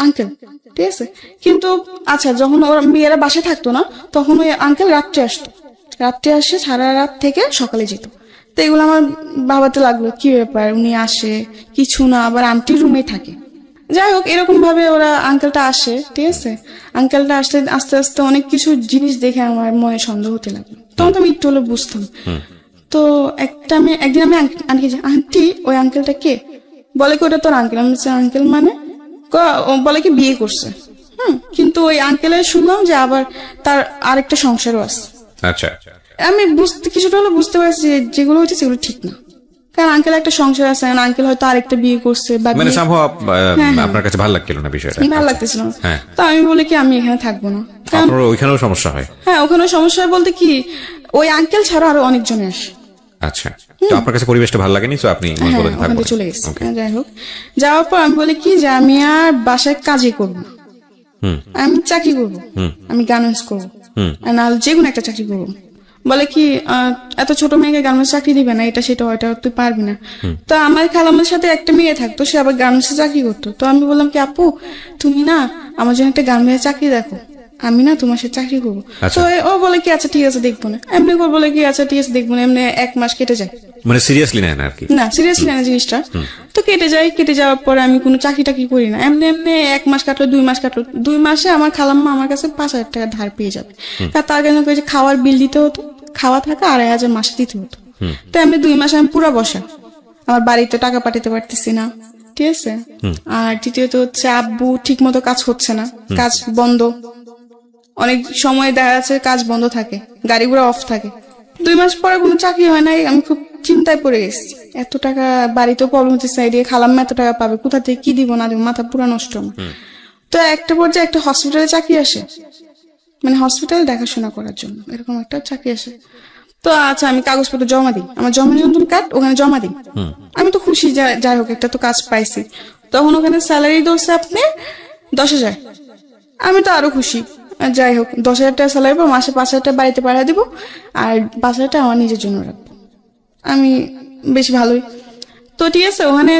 আঙ্কেল, ঠিক আছে। কিন্তু আচ্ছা, যখন ওর মেয়েরা বাসায় থাকতো না, তখন ওই আঙ্কেল রাত্রে আসতো, রাত্রে আসে, সারা রাত থেকে সকালে যেত। তো এগুলো আমার ভাবাতে লাগলো, কি ব্যাপার, উনি আসে কিছু না, আবার আন্টির রুমে থাকে। যাই হোক, এরকম ভাবে ওরা আঙ্কেলটা আসে, ঠিক আছে। আঙ্কেলটা আসলে আস্তে আস্তে অনেক কিছু জিনিস দেখে আমার মনে সন্দেহ হতে লাগলো, তখন তো আমি একটু হলে বুঝতাম। তো একদিন আমি আন্টি, আন্টি ওই আঙ্কেলটা কে? বলে কি ওটা তোর আঙ্কেল। আমি বলছি আঙ্কেল মানে? বলে কি বিয়ে করছে। কিন্তু ওই আঙ্কেলের শুনলাম যে আবার তার আরেকটা সংসারও আছে। আচ্ছা, আমি কিছুটা হলে বুঝতে পারছি যেগুলো হচ্ছে সেগুলো ঠিক না, কারণ আঙ্কেল একটা সংসার আছে, আঙ্কেল হয়তো আরেকটা বিয়ে করছে, বা মানে আপনার কাছে ভালো লাগছিল না বিষয়টা? ভালো লাগতেছিল না। তো আমি বলি কি আমি এখানে থাকবো না। আপনার ওইখানেও সমস্যা হয়? হ্যাঁ, ওখানেও সমস্যা হয় বলতে কি, ওই আঙ্কেল ছাড়া আরো অনেকজনে আসে। আচ্ছা, তো আপনার কাছে পরিবেশটা ভালো লাগেনি, তো আপনি ওখানে চলে গেছি। যাই হোক, যাওয়ার পর আমি বলি কি যে আমি আর বাসায় কাজই করবো না, আমি চাকরি করবো, আমি গার্মেন্টস করবো, আর নাহলে যে কোনো একটা চাকরি করবো। বলে কি এত ছোট মেয়েকে গার্মেন্টস চাকরি দিবে না, এটা সেটা ওইটা তুই পারবি না। তো আমার খালামার সাথে একটা মেয়ে থাকতো, সে আবার গার্মেন্টসে চাকরি করতো। তো আমি বললাম কি আপু, তুমি না আমার জন্য একটা গার্মেন্টসে চাকরি দেখো, আমি না তোমার সাথে চাকরি করবো। তো ও বলে কি আচ্ছা ঠিক আছে দেখবো না, এমনি করে বলে কি আচ্ছা ঠিক আছে দেখবো না। এমনি 1 মাস কেটে যায়, মানে সিরিয়াসলি নেয় না আর কি? না, সিরিয়াসলি নেয় না জিনিসটা। তো কেটে যাওয়ার পরে আমি কোনো চাকরি টাকরি করি না, এমনি 1 মাস কাটলো, 2 মাস কাটলো। 2 মাসে আমার খালাম্মা আমার কাছে 5,000 টাকা ধার পেয়ে যাবে। তার জন্য খাওয়ার বিল দিতে হতো, খাওয়া থাকা 2,500 মাসে দিতে হতো। তো এমনি 2 মাসে আমি পুরো বসা, আমার বাড়িতে টাকা পাঠাতে পারতেছি না, ঠিক আছে। আর দ্বিতীয়ত হচ্ছে আব্বু ঠিক মতো কাজ হচ্ছে না, কাজ বন্ধ, অনেক সময় দেখা যাচ্ছে কাজ বন্ধ থাকে, গাড়ি ঘোড়া অফ থাকে। 2 মাস পরে কোনো চাকরি হয় নাই, আমি খুব চিন্তায় পড়ে গেছি। এত টাকা বাড়িতেও প্রবলেম হচ্ছে, সাইডে খালাম্মা এত টাকা পাবে কোথা থেকে, কি দিব না দিব, মাথা পুরো নষ্ট। তো একটা পর্যায়ে একটা হসপিটালে চাকরি আসে, মানে হসপিটালে দেখাশোনা করার জন্য এরকম একটা চাকরি আসে। তো আচ্ছা আমি কাগজপত্র জমা দিই, আমার জমা নিবন্ধন কার্ড ওখানে জমা দিই। আমি তো খুশি, যাই হোক একটা তো কাজ পাইছি। তখন ওখানে স্যালারি ধরছে আপনি 10,000, আমি তো আরো খুশি। যাই হোক 10,000 টাকা স্যালারি পর মাসে 5,000 টাকা বাড়িতে পাঠিয়ে দিব, আর 5,000 টাকা আমার নিজের জন্য রাখবো, আমি বেশ ভালোই। তো ঠিক আছে, ওখানে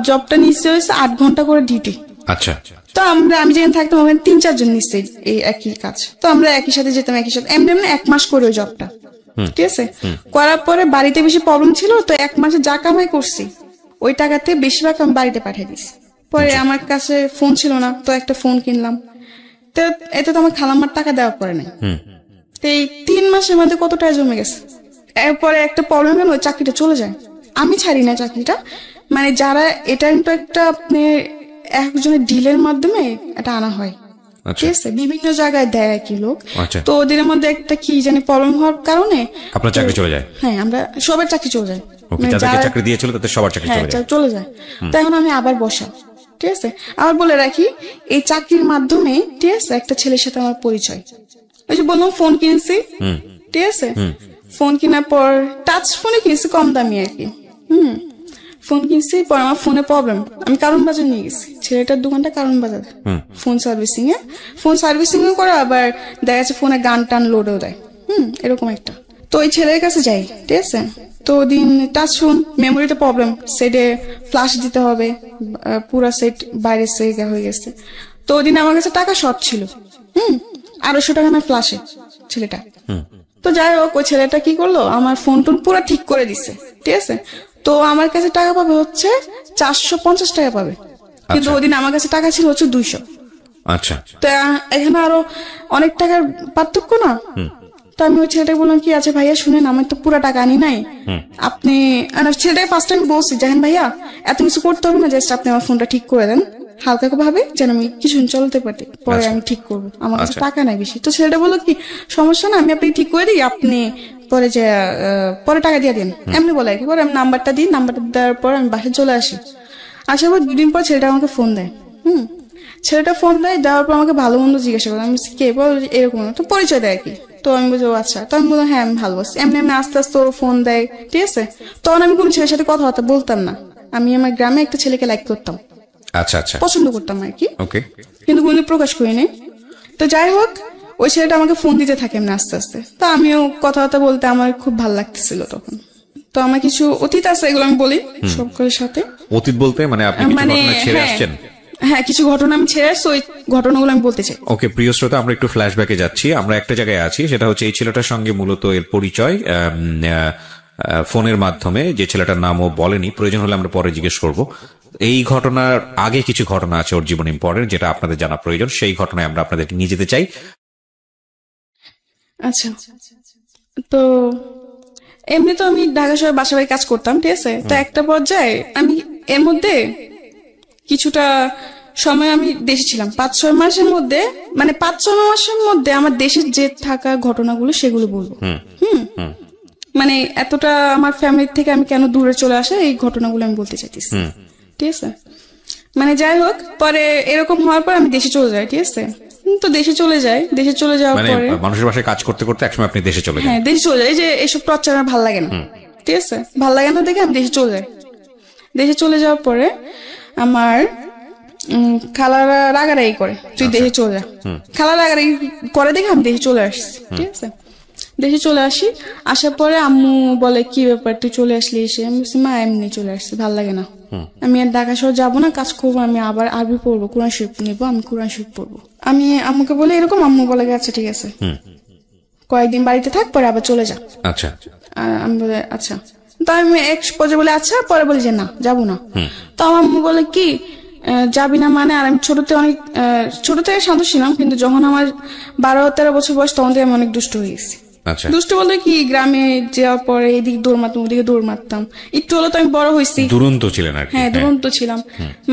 জবটা নিশ্চয় হয়েছে 8 ঘন্টা করে ডিউটি। আচ্ছা, তো আমি যেখানে থাকতাম ওখানে 3-4 জন নিশ্চয়ই এই একই কাজ। তো আমরা একই সাথে যেতাম, একই সাথে এমনি 1 মাস করে ওই জবটা, ঠিক আছে। করার পরে বাড়িতে বেশি প্রবলেম ছিল, তো 1 মাসে যা কামাই করছি ওই টাকাতে বেশিরভাগ আমি বাড়িতে পাঠিয়ে দিছি। পরে আমার কাছে ফোন ছিল না, তো একটা ফোন কিনলাম। তো এতে তো আমার খালাম্মার টাকা দেওয়া পড়ে নাই। তো এই 3 মাসের মধ্যে কত টাকা জমে গেছে। এরপরে একটা প্রবলেম হলো, চাকরিটা চলে যায়। আমি ছাড়ি না চাকরিটা, মানে যারা এটা কিন্তু একটা আপনি একজনের ডিলের মাধ্যমে এটা আনা হয়, ঠিক আছে, বিভিন্ন জায়গায় দেয় কি লোক। তো ওদের মধ্যে একটা কি জানি প্রবলেম হওয়ার কারণে আপনার চাকরি চলে যায়। হ্যাঁ, আমরা সবার চাকরি চলে যায়, যাদেরকে চাকরি দিয়েছিল তাদের সবার চাকরি চলে যায়। তো এখন আমি আবার বসা, ঠিক আছে। আবার বলে রাখি, এই চাকরির মাধ্যমে ঠিক আছে একটা ছেলের সাথে আমার পরিচয়। ওই যে বললাম ফোন কিনছি, ঠিক আছে, ফোন কেনার পর টাচ ফোনে কিনছি কম দামি আর কি। ফোন কিনছি, পর আমার ফোনে প্রবলেম, আমি কারণ বাজার নিয়ে গেছি, ছেলেটার দোকানটা কারণ বাজার, ফোন সার্ভিসিং এ করে, আবার দেখা যাচ্ছে ফোনে গান টান লোডও দেয়, এরকম একটা। তো ওই ছেলের কাছে যাই, ঠিক আছে। তো দিন টাচ ফোন, মেমোরিতে প্রবলেম, সেটে ফ্লাশ দিতে হবে, পুরা সেট বাইরে সেগা হয়ে গেছে। তো ওই দিন আমার কাছে টাকা শর্ট ছিল, 250 টাকা না ফ্লাশে ছেলেটা। তো যাই হোক, ওই ছেলেটা কি করলো, আমার ফোন টোন পুরো ঠিক করে দিছে, ঠিক আছে। তো আমার কাছে টাকা পাবে হচ্ছে 450 টাকা পাবে, কিন্তু ওই দিন আমার কাছে টাকা ছিল হচ্ছে 200। আচ্ছা, তো এখানে আরো অনেক টাকার পার্থক্য না। তো আমি ওই ছেলেটাকে বললাম কি, আচ্ছা ভাইয়া শুনেন, আমার তো পুরো টাকা আনি নাই, আপনি, ছেলেটাকে ফার্স্ট টাইম বলছি, দেখেন ভাইয়া এত কিছু করতে হবে না, জাস্ট আপনি আমার ফোনটা ঠিক করে দেন হালকা ভাবে, যেন আমি কিছুদিন চলতে পারি, পরে আমি ঠিক করবো, আমার কাছে টাকা নাই বেশি। তো ছেলেটা বললো কি, সমস্যা না, আমি আপনাকে ঠিক করে দিই, আপনি পরে যে পরে টাকা দিয়ে দিন, এমনি বলে আর কি। পরে আমি নাম্বারটা দিই, নাম্বারটা দেওয়ার পর আমি বাসায় চলে আসি। আসার পর 2 দিন পর ছেলেটা আমাকে ফোন দেয়। ছেলেটা ফোন দেওয়ার পর আমাকে ভালো মন্দ জিজ্ঞাসা করে, আমি কে বল, এরকম তো পরিচয় দেয় আর কি। তো আমি বলছি আচ্ছা। তো আমি বললাম হ্যাঁ আমি ভালো আছি। এমনি এমনি আস্তে আস্তে ওর ফোন দেয়, ঠিক আছে। তখন আমি কোন ছেলের সাথে কথাবার্তা বলতাম না, আমি আমার গ্রামে একটা ছেলেকে লাইক করতাম, আচ্ছা আচ্ছা, পছন্দ করতাম আর কি, ওকে, কিন্তু কোনো প্রকাশ করিনি। তো যাই হোক, ওই ছেলেটা আমাকে ফোন দিতে থাকে এমনি আস্তে আস্তে। তো আমিও কথাবার্তা বলতে আমার খুব ভালো লাগতেছিল তখন। তো আমার কিছু অতীত আছে, এগুলো আমি বলি সকলের সাথে। অতীত বলতে মানে আপনি কিছু ঘটনা ছেড়ে আসছেন? হ্যাঁ, কিছু ঘটনা আমি ছেড়ে আসছি, ওই ঘটনাগুলো আমি বলতে চাই। ওকে, প্রিয় শ্রোতা, আমরা একটু ফ্ল্যাশব্যাকে যাচ্ছি। আমরা একটা জায়গায় আছি, সেটা হচ্ছে এই ছেলেটার সঙ্গে মূলত এর পরিচয় ফোনের মাধ্যমে। যে ছেলেটার নামও বলেনি, প্রয়োজন হলে আমরা পরে জিজ্ঞেস করব। এই ঘটনার আগে কিছু ঘটনা আছে ওর জীবন ইম্পর্টেন্ট, যেটা আপনাদের জানা প্রয়োজন, সেই ঘটনায় আমরা আপনাদেরকে নিয়ে যেতে চাই। আচ্ছা, তো এমনি তো আমি ঢাকা শহরে বাসা বাড়ি কাজ করতাম, ঠিক আছে। তো একটা পর্যায়ে আমি এর মধ্যে কিছুটা সময় আমি দেশে ছিলাম, 5-6 মাসের মধ্যে, মানে 5-6 মাসের মধ্যে আমার দেশের যে থাকা ঘটনাগুলো সেগুলো বলবো। মানে এতটা আমার ফ্যামিলি থেকে আমি কেন দূরে চলে আসা, এই ঘটনাগুলো আমি বলতে চাইতেছি, ঠিক আছে। মানে যাই হোক, পরে এরকম হওয়ার পর আমি দেশে চলে যাই, ঠিক আছে। তো দেশে চলে যাওয়ার পরে মানুষের বাসায় কাজ করতে করতে একসময় আপনি দেশে চলে যান? হ্যাঁ, দেশে চলে যাই, যে এসব টর্চার আমার ভালো লাগে না, ঠিক আছে, ভালো লাগে না দেখে আমি দেশে চলে যাই। দেশে চলে যাওয়ার পরে আমার খালারা রাগারাগি করে, তুই দেশে চলে যা। খালা রাগারাগি করে দেখে আমি দেশে চলে আসছি, ঠিক আছে। দেশে চলে আসি, আসার পরে আম্মু বলে কি ব্যাপার তুই চলে আসলি এসে। আমি বলছি মা এমনি চলে আসছি, ভালো লাগে না, আমি আর ঢাকা শহর যাবো না, কাজ করবো, আমি আবার আরবি পড়বো, কোরআন শরীফ নিবো, আমি কোরআন শরীফ পড়বো। আমি আম্মুকে বলে এরকম, আম্মু বলে আচ্ছা ঠিক আছে, কয়েকদিন বাড়িতে থাক, পরে আবার চলে যা। আচ্ছা, আমি বলে আচ্ছা। তো আমি এক পর্যায়ে বলে আচ্ছা, পরে বলি যে না যাবো না। তো আমার আম্মু বলে কি যাবি না মানে? আর আমি ছোট থেকে শান্ত ছিলাম, কিন্তু যখন আমার 12-13 বছর বয়স, তখন থেকে আমি অনেক দুষ্ট হয়ে গেছি। দুষ্ট বলতে কি, গ্রামে যাওয়ার পরে এদিকে দৌড় মারতাম, ওদিকে দৌড় মারতাম, একটু হলো তো আমি বড় হয়েছি। দুরন্ত ছিলেন আর কি? হ্যাঁ, দুরন্ত ছিলাম।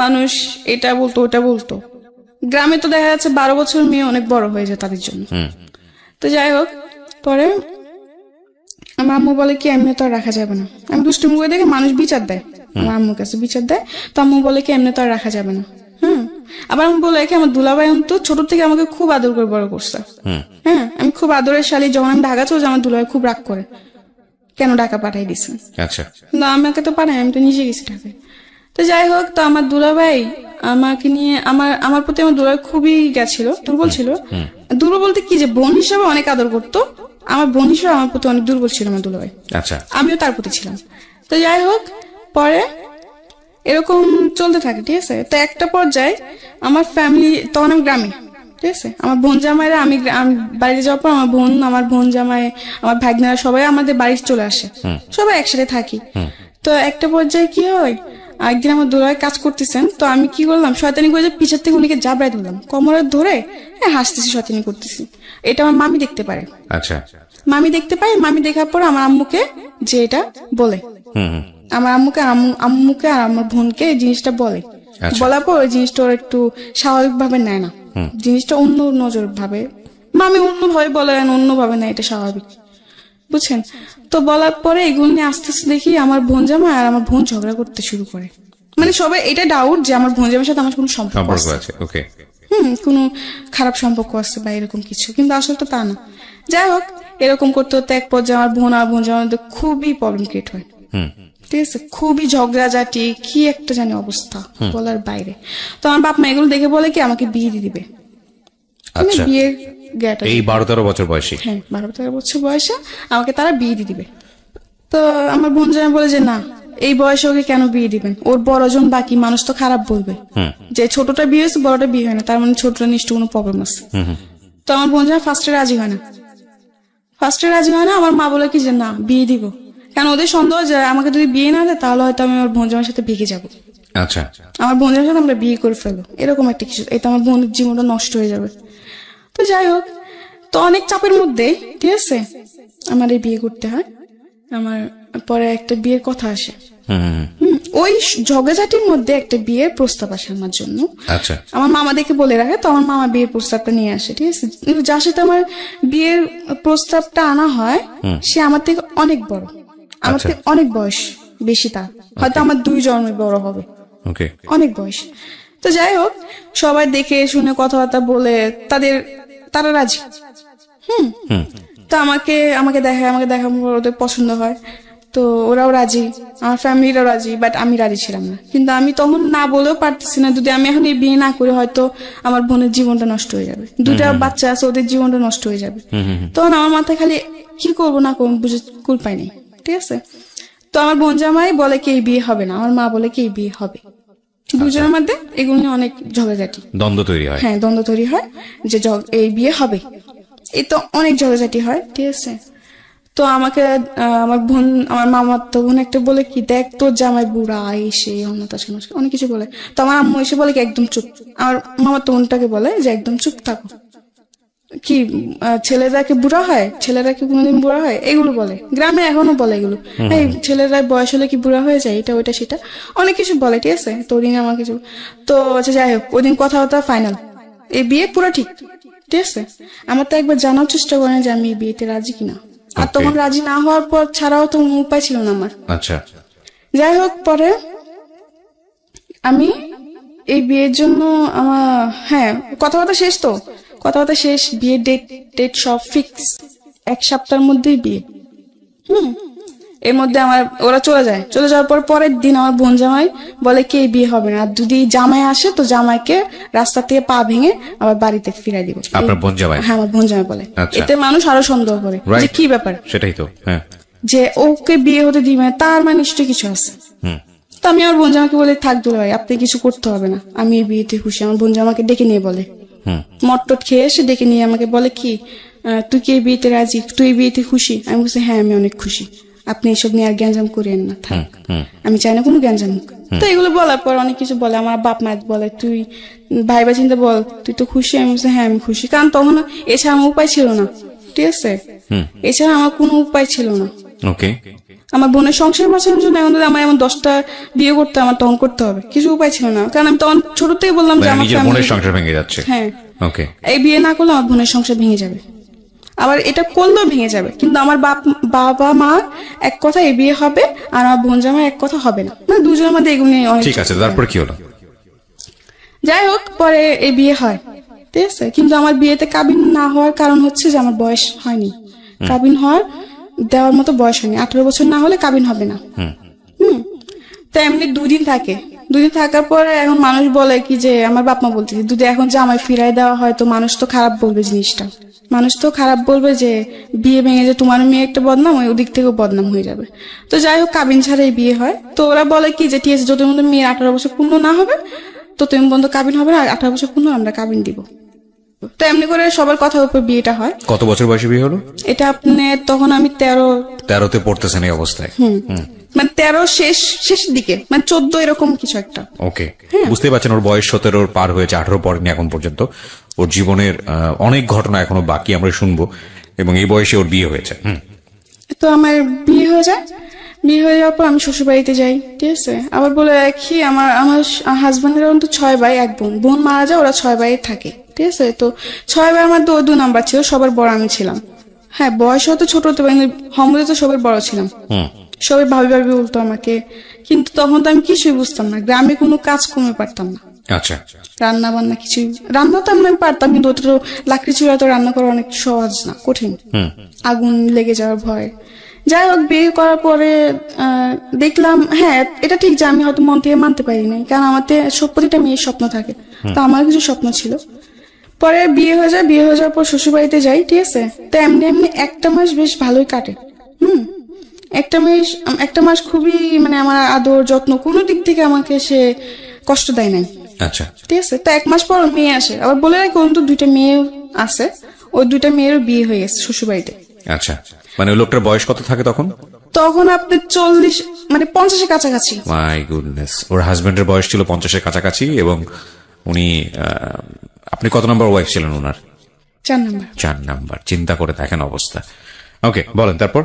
মানুষ এটা বলতো ওটা বলতো, গ্রামে তো দেখা যাচ্ছে 12 বছর মেয়ে অনেক বড় হয়ে যায় তাদের জন্য। তো যাই হোক, পরে আমার আম্মু বলে কি এমনি তো আর রাখা যাবে না। আমি দুষ্টুমি করে দেখে মানুষ বিচার দেয়, আমার আম্মুর কাছে বিচার দেয়। তো আম্মু বলে কি এমনি তো আর রাখা যাবে না। আবার আমি বলে কি আমার দুলাভাই তো ছোট থেকে আমাকে খুব আদর করে বড় করছে। হ্যাঁ, আমি খুব আদরের শালী। যখন আমি ঢাকা চলে যাই, আমার দুলাভাই খুব রাগ করে, কেন ঢাকা পাঠাই দিছে। আচ্ছা, না আমাকে তো পাঠাই, আমি তো নিজে গেছি ঢাকায়। তো যাই হোক, তো আমার দুলাভাই আমাকে নিয়ে, আমার প্রতি আমার দুলাভাই খুবই গেছিল, দুর্বল ছিল। দুর্বল বলতে কি, যে বোন হিসাবে অনেক আদর করতো, আমার বোন হিসাবে আমার প্রতি অনেক দুর্বল ছিল আমার দুলাভাই। আচ্ছা, আমিও তার প্রতি ছিলাম। তো যাই হোক, পরে এরকম চলতে থাকে, ঠিক আছে। তো একটা পর্যায়ে আমার ফ্যামিলি, তখন আমি গ্রামে, ঠিক আছে, আমার বোন জামাইরা, আমি বাড়িতে যাওয়ার পর আমার বোন জামাই, আমার ভাগ্নারা সবাই আমাদের বাড়ি চলে আসে, সবাই একসাথে থাকি। তো একটা পর্যায়ে কি হয়, একদিন আমার দুলাভাই কাজ করতেছেন, তো আমি কি করলাম, শয়তানি করে পিছের থেকে উনিকে জাবড়াই ধরলাম, কোমরে ধরে হাসতেছি, শয়তানি করতেছি। এটা আমার মামি দেখতে পারে। আচ্ছা, মামি দেখতে পায়। মামি দেখার পর আমার আম্মুকে যে এটা বলে, আমার আম্মুকে আর আমার বোনকে এই জিনিসটা বলে। বলার পর ওই জিনিসটা ওর একটু স্বাভাবিক ভাবে নেয় না, জিনিসটা অন্য নজর ভাবে। মামি অন্য ভাবে বলে, অন্য ভাবে নেয়, এটা স্বাভাবিক, বুঝছেন। তো বলার পরে এগুলো নিয়ে আস্তে আস্তে দেখি আমার বোন জামাই আর আমার বোন ঝগড়া করতে শুরু করে। মানে সবাই এটা ডাউট যে আমার বোনজামের সাথে আমার কোনো সম্পর্ক আছে। ওকে, কোনো খারাপ সম্পর্ক আছে বা এরকম কিছু, কিন্তু আসলে তো তা না। যাই হোক, এরকম করতে করতে এক পর্যায়ে আমার বোন আর বোনজামের মধ্যে খুবই প্রবলেম ক্রিয়েট হয়। ঠিক আছে, খুবই ঝগড়াঝাটি, কি একটা জানি অবস্থা বলার বাইরে। তো আমার বাপ মা এগুলো দেখে বলে কি আমাকে বিয়ে দিয়ে দিবে। বিয়ের এই 12-13 বছর বয়সে, হ্যাঁ 12-13 বছর বয়সে আমাকে তারা বিয়ে দিয়ে দিবে। তো আমার বোন জামাই বলে যে না, এই বয়সে ওকে কেন বিয়ে দিবেন, ওর বড়জন বাকি, মানুষ তো খারাপ বলবে যে ছোটটা বিয়ে হয়েছে বড়টা বিয়ে হয় না, তার মানে ছোটটা নিশ্চয় কোনো প্রবলেম আছে। তো আমার বোন জামাই ফার্স্টে রাজি হয় না। আমার মা বলে কি যে না, বিয়ে দিব, কেন ওদের সন্দেহ যে আমাকে যদি বিয়ে না দেয় তাহলে হয়তো আমি আমার বোন জামাইয়ের সাথে ভেগে যাবো। আচ্ছা, আমার বোন জামাইয়ের সাথে আমরা বিয়ে করে ফেলবো, এরকম একটা কিছু, এটা আমার বোনের জীবনটা নষ্ট হয়ে যাবে। তো যাই হোক, তো অনেক চাপের মধ্যে ঠিক আছে আমার এই বিয়ে করতে হয়। আমার পরে একটা বিয়ের কথা আসে, ওই ঝগড়াঝাটির মধ্যে একটা বিয়ের প্রস্তাব আসে আমার জন্য। আচ্ছা, আমার মামা দেখে বলে রাখে, তো আমার মামা বিয়ের প্রস্তাবটা নিয়ে আসে। ঠিক আছে, যার সাথে আমার বিয়ের প্রস্তাবটা আনা হয় সে আমার থেকে অনেক বড়, আমার থেকে অনেক বয়স বেশি, তার হয়তো আমার 2 জন্মে বড় হবে, অনেক বয়স। তো যাই হোক, সবাই দেখে শুনে কথাবার্তা বলে তারা রাজি। তো আমাকে দেখায়, ওদের পছন্দ হয়, তো ওরাও রাজি, আমার ফ্যামিলিরাও রাজি, বাট আমি রাজি ছিলাম না। কিন্তু আমি তখন না বলেও পারতেছি না, যদি আমি এখন এই বিয়ে না করি হয়তো আমার বোনের জীবনটা নষ্ট হয়ে যাবে, 2টা বাচ্চা আছে, ওদের জীবনটা নষ্ট হয়ে যাবে। তখন আমার মাথায় খালি কি করবো না করবো বুঝে কুল পাই নাই। ঠিক আছে, তো আমার বোন জামাই বলে কি এই বিয়ে হবে না, আমার মা বলে কি এই বিয়ে হবে। দুজনের মধ্যে এগুলো নিয়ে অনেক ঝগড়াঝাটি, দ্বন্দ্ব তৈরি হয়। হ্যাঁ, দ্বন্দ্ব তৈরি হয় যে এই বিয়ে হবে, এই তো অনেক ঝগড়াঝাটি হয়। ঠিক আছে, তো আমাকে আমার মামার তো বোন একটা বলে কি, দেখ তোর জামাই বুড়া, এসে অনেক কিছু বলে। তো আমার আম্মু এসে বলে কি একদম চুপ। আমার মামার তো বোনটাকে বলে যে একদম চুপ থাকো, কি ছেলেরা কি বুড়া হয়, ছেলেরা কি কোনোদিন বুড়া হয়, এগুলো বলে, গ্রামে এখনো বলে এগুলো, এই ছেলেরা বয়স হলে কি বুড়া হয়ে যায়, এটা ওইটা সেটা অনেক কিছু বলে। ঠিক আছে, তো ওদিন আমার কিছু, তো আচ্ছা যাই হোক, ওইদিন কথাবার্তা ফাইনাল, এই বিয়ে পুরো ঠিক। ঠিক আছে, আমার তো একবার জানার চেষ্টা করেন যে আমি এই বিয়েতে রাজি কিনা, আর তখন রাজি না হওয়ার পর ছাড়াও তো উপায় ছিল না আমার। আচ্ছা, যাই হোক, পরে আমি এই বিয়ের জন্য আমার কথাবার্তা শেষ, বিয়ের ডেট সব ফিক্স, 1 সপ্তাহের মধ্যেই বিয়ে। এর মধ্যে ওরা চলে যাওয়ার পরের দিন আমার বোন জামাই বলে কি এই বিয়ে হবে না, আর যদি জামাই আসে তো জামাইকে রাস্তা থেকে পা ভেঙে আবার বাড়িতে ফিরাই দিব। আপনার বোন জামাই? হ্যাঁ, আমার বোন জামাই বলে। এতে মানুষ আরো সন্দেহ করে যে কি ব্যাপার, সেটাই তো, যে ওকে বিয়ে হতে দিবে, তার মানে নিশ্চয়ই কিছু আছে। তো আমি আমার বোন জামাকে বলে, থাক দুলা ভাই, আপনি কিছু করতে হবে না, আমি এই বিয়েতে খুশি। আমার বোন জামাকে ডেকে নিয়ে বলে, মটটট খেয়ে এসে ডেকে নিয়ে আমাকে বলে কি, তুই কি এই বিয়েতে রাজি, তুই এই বিয়েতে খুশি? আমি বলছি হ্যাঁ, আমি অনেক খুশি, আপনি এসব নিয়ে আর গ্যাঞ্জাম করেন না, থাক, আমি চাই না কোনো গ্যাঞ্জাম। তো এগুলো বলার পর অনেক কিছু বলে, আমার বাপ মা বলে তুই ভাইবা চিন্তা বল, তুই তো খুশি? আমি বলছি হ্যাঁ আমি খুশি, কারণ তখন এছাড়া আমার উপায় ছিল না। ঠিক আছে, এছাড়া আমার কোনো উপায় ছিল না। আমার বোনের সংসার বাঁচানোর জন্য এখন আমার এমন 10টা বিয়ে করতে, আমার তখন করতে হবে, কিছু উপায় ছিল না, কারণ আমি তখন ছোট থেকে বললাম যে আমার বোনের সংসার ভেঙে যাচ্ছে। হ্যাঁ, এই বিয়ে না করলে আমার বোনের সংসার ভেঙে যাবে, আবার এটা করলেও ভেঙে যাবে, কিন্তু আমার বাবা মা এক কথা এই বিয়ে হবে, আর আমার বোন জামাই এক কথা হবে না, মানে দুজনের মধ্যে এগুলো নিয়ে অনেক। ঠিক আছে, তারপর কি হলো? যাই হোক, পরে এই বিয়ে হয়। ঠিক আছে, কিন্তু আমার বিয়েতে কাবিন না হওয়ার কারণ হচ্ছে যে আমার বয়স হয়নি, কাবিন দেওয়ার মতো বয়স হয়নি, 18 বছর না হলে কাবিন হবে না। তো এমনি 2 দিন থাকার পরে এখন মানুষ বলে কি যে, আমার বাপ মা বলতেছে যদি এখন জামাই ফিরাই দেওয়া হয় তো মানুষ তো খারাপ বলবে, জিনিসটা মানুষ তো খারাপ বলবে যে বিয়ে ভেঙে যে তোমার মেয়ে একটা বদনাম, ওই ওদিক থেকেও বদনাম হয়ে যাবে। তো যাই হোক, কাবিন ছাড়াই বিয়ে হয়। তো ওরা বলে কি যে ঠিক আছে, যত মধ্যে মেয়ের 18 বছর পূর্ণ না হবে তো তুমি বন্ধু কাবিন হবে না, আর 18 বছর পূর্ণ আমরা কাবিন দিব। তো এমনি করে সবার কথার উপর বিয়েটা হয়। কত বছর বয়সে বিয়ে হলো এটা? তখন আমি 13তে পড়তেছেন এই অবস্থায়, মানে 13 শেষের দিকে, মানে 14 এরকম কিছু একটা। ওকে, বুঝতে পারছেন ওর বয়স 17 পার হয়েছে, 18 পড়েনি এখন পর্যন্ত। ওর জীবনের অনেক ঘটনা এখনো বাকি, আমরা শুনবো, এবং এই বয়সে ওর বিয়ে হয়েছে। তো আমার বিয়ে হয়ে যায়, বিয়ে হয়ে যাওয়ার পর আমি শ্বশুর বাড়িতে যাই। ঠিক আছে, আবার বলে রাখি আমার হাজবেন্ডের তো 6 ভাই 1 বোন, বোন মারা যায়, ওরা 6 ভাই থাকে। ঠিক আছে, তো 6 ভাইয়ের মধ্যে ও 2 নাম্বার ছিল, সবার বড় আমি ছিলাম। হ্যাঁ, বয়স হয়তো ছোট হতে পারি, হমদে তো সবার বড় ছিলাম, সবাই ভাবি ভাবি বলতো আমাকে, কিন্তু তখন তো আমি কিছুই বুঝতাম না, গ্রামে কোনো কাজ কমে পারতাম না। আচ্ছা, রান্না বান্না কিছু, রান্না তো আমি পারতাম, কিন্তু ওটা তো লাকড়ি চুলা তো রান্না করা অনেক সহজ না, কঠিন, আগুন লেগে যাওয়ার ভয়। যাই হোক, বিয়ে করার পরে দেখলাম হ্যাঁ এটা ঠিক যে আমি হয়তো মন থেকে মানতে পারি নাই, কারণ আমার প্রতিটা মেয়ের স্বপ্ন থাকে, তো আমার কিছু স্বপ্ন ছিল। পরে বিয়ে হয়ে যায়, বিয়ে হয়ে যাওয়ার পর শ্বশুর বাড়িতে যাই, ঠিক আছে। তো এমনি এমনি একটা মাস বেশ ভালোই কাটে। একটা মাস খুবই মানে আমার আদর যত্ন কোনো দিক থেকে আমাকে সে কষ্ট দেয় নাই। আচ্ছা, ঠিক আছে। তো 1 মাস পর মেয়ে আসে, আবার বলে রাখি তো 2টা মেয়ে আছে, ওই 2টা মেয়েরও বিয়ে হয়ে গেছে শ্বশুর বাড়িতে। আচ্ছা, মানে ওই লোকটার বয়স কত থাকে তখন? তখন আপনি 40 মানে 50-এর কাছাকাছি। মাই গুডনেস, ওর হাজবেন্ডের বয়স ছিল 50-এর কাছাকাছি, এবং উনি আপনি কত নম্বর ওয়াইফ ছিলেন ওনার? 4 নাম্বার। 4 নাম্বার। চিন্তা করে দেখেন অবস্থা। ওকে, বলেন তারপর।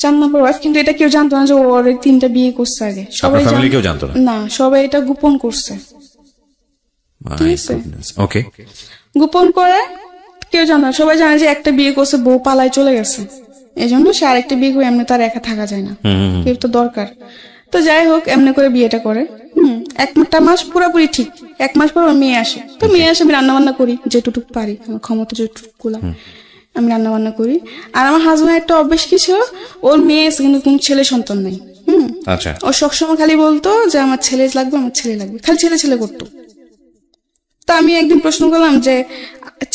4 নম্বর ওয়াইফ, কিন্তু এটা কেউ জানতো না যে ওর 3টা বিয়ে করছে আগে। সবাই ফ্যামিলি কেউ জানতো না? না, সবাই এটা গোপন করছে। ওকে, গোপন করে কেউ জানে না, সবাই জানে যে একটা বিয়ে করছে, বউ পালায় চলে গেছে, এই জন্য সে আরেকটা বিয়ে করে এমনি তার একা থাকা যায় না, কেউ তো দরকার। তো যাই হোক, এমনি করে বিয়েটা করে। একটা মাস পুরোপুরি ঠিক। 1 মাস পর ওর মেয়ে আসে। তো মেয়ে আসে, আমি রান্না বান্না করি যেটুকু পারি, আমার ক্ষমতা যেটুকু আমি রান্না বান্না করি। আর আমার হাজবেন্ড একটা অভ্যেস কি ছিল, ওর মেয়ে কিন্তু কোন ছেলে সন্তান নেই। আচ্ছা, ও সবসময় খালি বলতো যে আমার ছেলে লাগবে, আমার ছেলে লাগবে, খালি ছেলে ছেলে করতো। তো আমি একদিন প্রশ্ন করলাম যে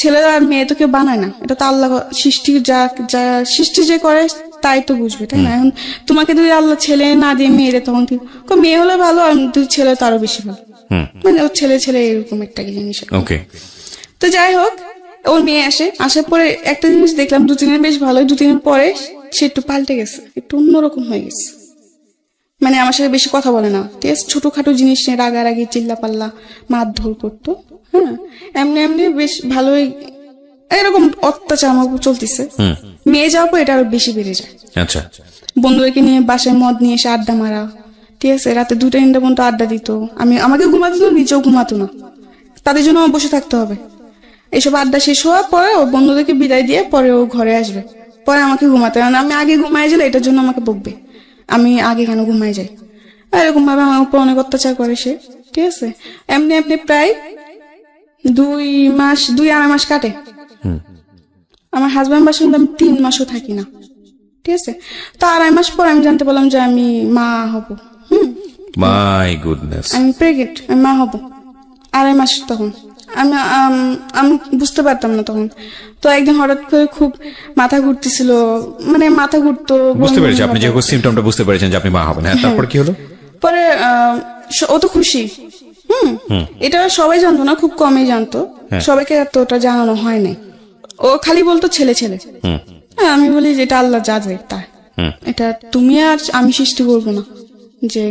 ছেলে আর মেয়ে তো কেউ বানায় না, এটা তো আল্লাহ সৃষ্টি, যা যা সৃষ্টি যে করে তাই তো বুঝবে, তাই না? এখন তোমাকে যদি আল্লাহ ছেলে না দিয়ে মেয়ে দেয়, তখন কি মেয়ে হলে ভালো, আর দুই ছেলে তো আরো বেশি ভালো, মানে ওর ছেলে ছেলে এরকম একটা জিনিস। ওকে। তো যাই হোক, ওর মেয়ে আসার পরে একটা জিনিস দেখলাম, 2-3 দিন বেশ ভালোই, 2-3 দিন পরে সে একটু পাল্টে গেছে, একটু অন্যরকম হয়ে গেছে। মানে আমার সাথে বেশি কথা বলে না, ঠিক আছে, ছোটখাটো জিনিস নিয়ে রাগারাগি, চিল্লা পাল্লা, মারধর করতো। হ্যাঁ, এমনি এমনি বেশ ভালোই এরকম অত্যাচার আমার উপর চলতেছে। মেয়ে যাওয়ার পর এটা আরো বেশি বেড়ে যায়। আচ্ছা, বন্ধুদেরকে নিয়ে বাসায় মদ নিয়ে এসে আড্ডা মারা, ঠিক আছে, রাতে 2টা-3টা পর্যন্ত আড্ডা দিত। আমাকে ঘুমাতে দিত, নিজেও ঘুমাতো না, তাদের জন্য আমার বসে থাকতে হবে। এইসব আড্ডা শেষ হওয়ার পরে ও বন্ধুদেরকে বিদায় দিয়ে পরে ও ঘরে আসবে, পরে আমাকে ঘুমাতে হবে। আমি আগে ঘুমাই গেলে এটার জন্য আমাকে বকবে, আমি আগে কেন ঘুমাই যাই, এরকম ভাবে আমার উপর অনেক অত্যাচার করে সে। ঠিক আছে, এমনি এমনি প্রায় 2-2.5 মাস কাটে। আমার হাজবেন্ড বাসায় আমি 3 মাসও থাকি না। ঠিক আছে, তো 2.5 মাস পর আমি জানতে পারলাম যে আমি মা হব। মাই গুডনেস, আমি প্রেগনেন্ট, আমি মা হব। 2.5 মাস তখন আমি বুঝতে পারতাম না তখন। তো একদিন হঠাৎ করে খুব মাথা ঘুরতেছিল, মানে মাথা ঘুরতো। বুঝতে পেরেছি, আপনি যে সিমটমটা বুঝতে পেরেছেন যে আপনি মা হবেন। হ্যাঁ, তারপর কি হলো? পরে ও তো খুশি। এটা সবাই জানতো না, খুব কমই জানতো, সবাইকে তো ওটা জানানো হয় নাই। ও খালি বলতো ছেলে ছেলে। আমি বলি যে এটা আল্লাহ যা যায় তা, এটা তুমি আর আমি সৃষ্টি করবো না যে,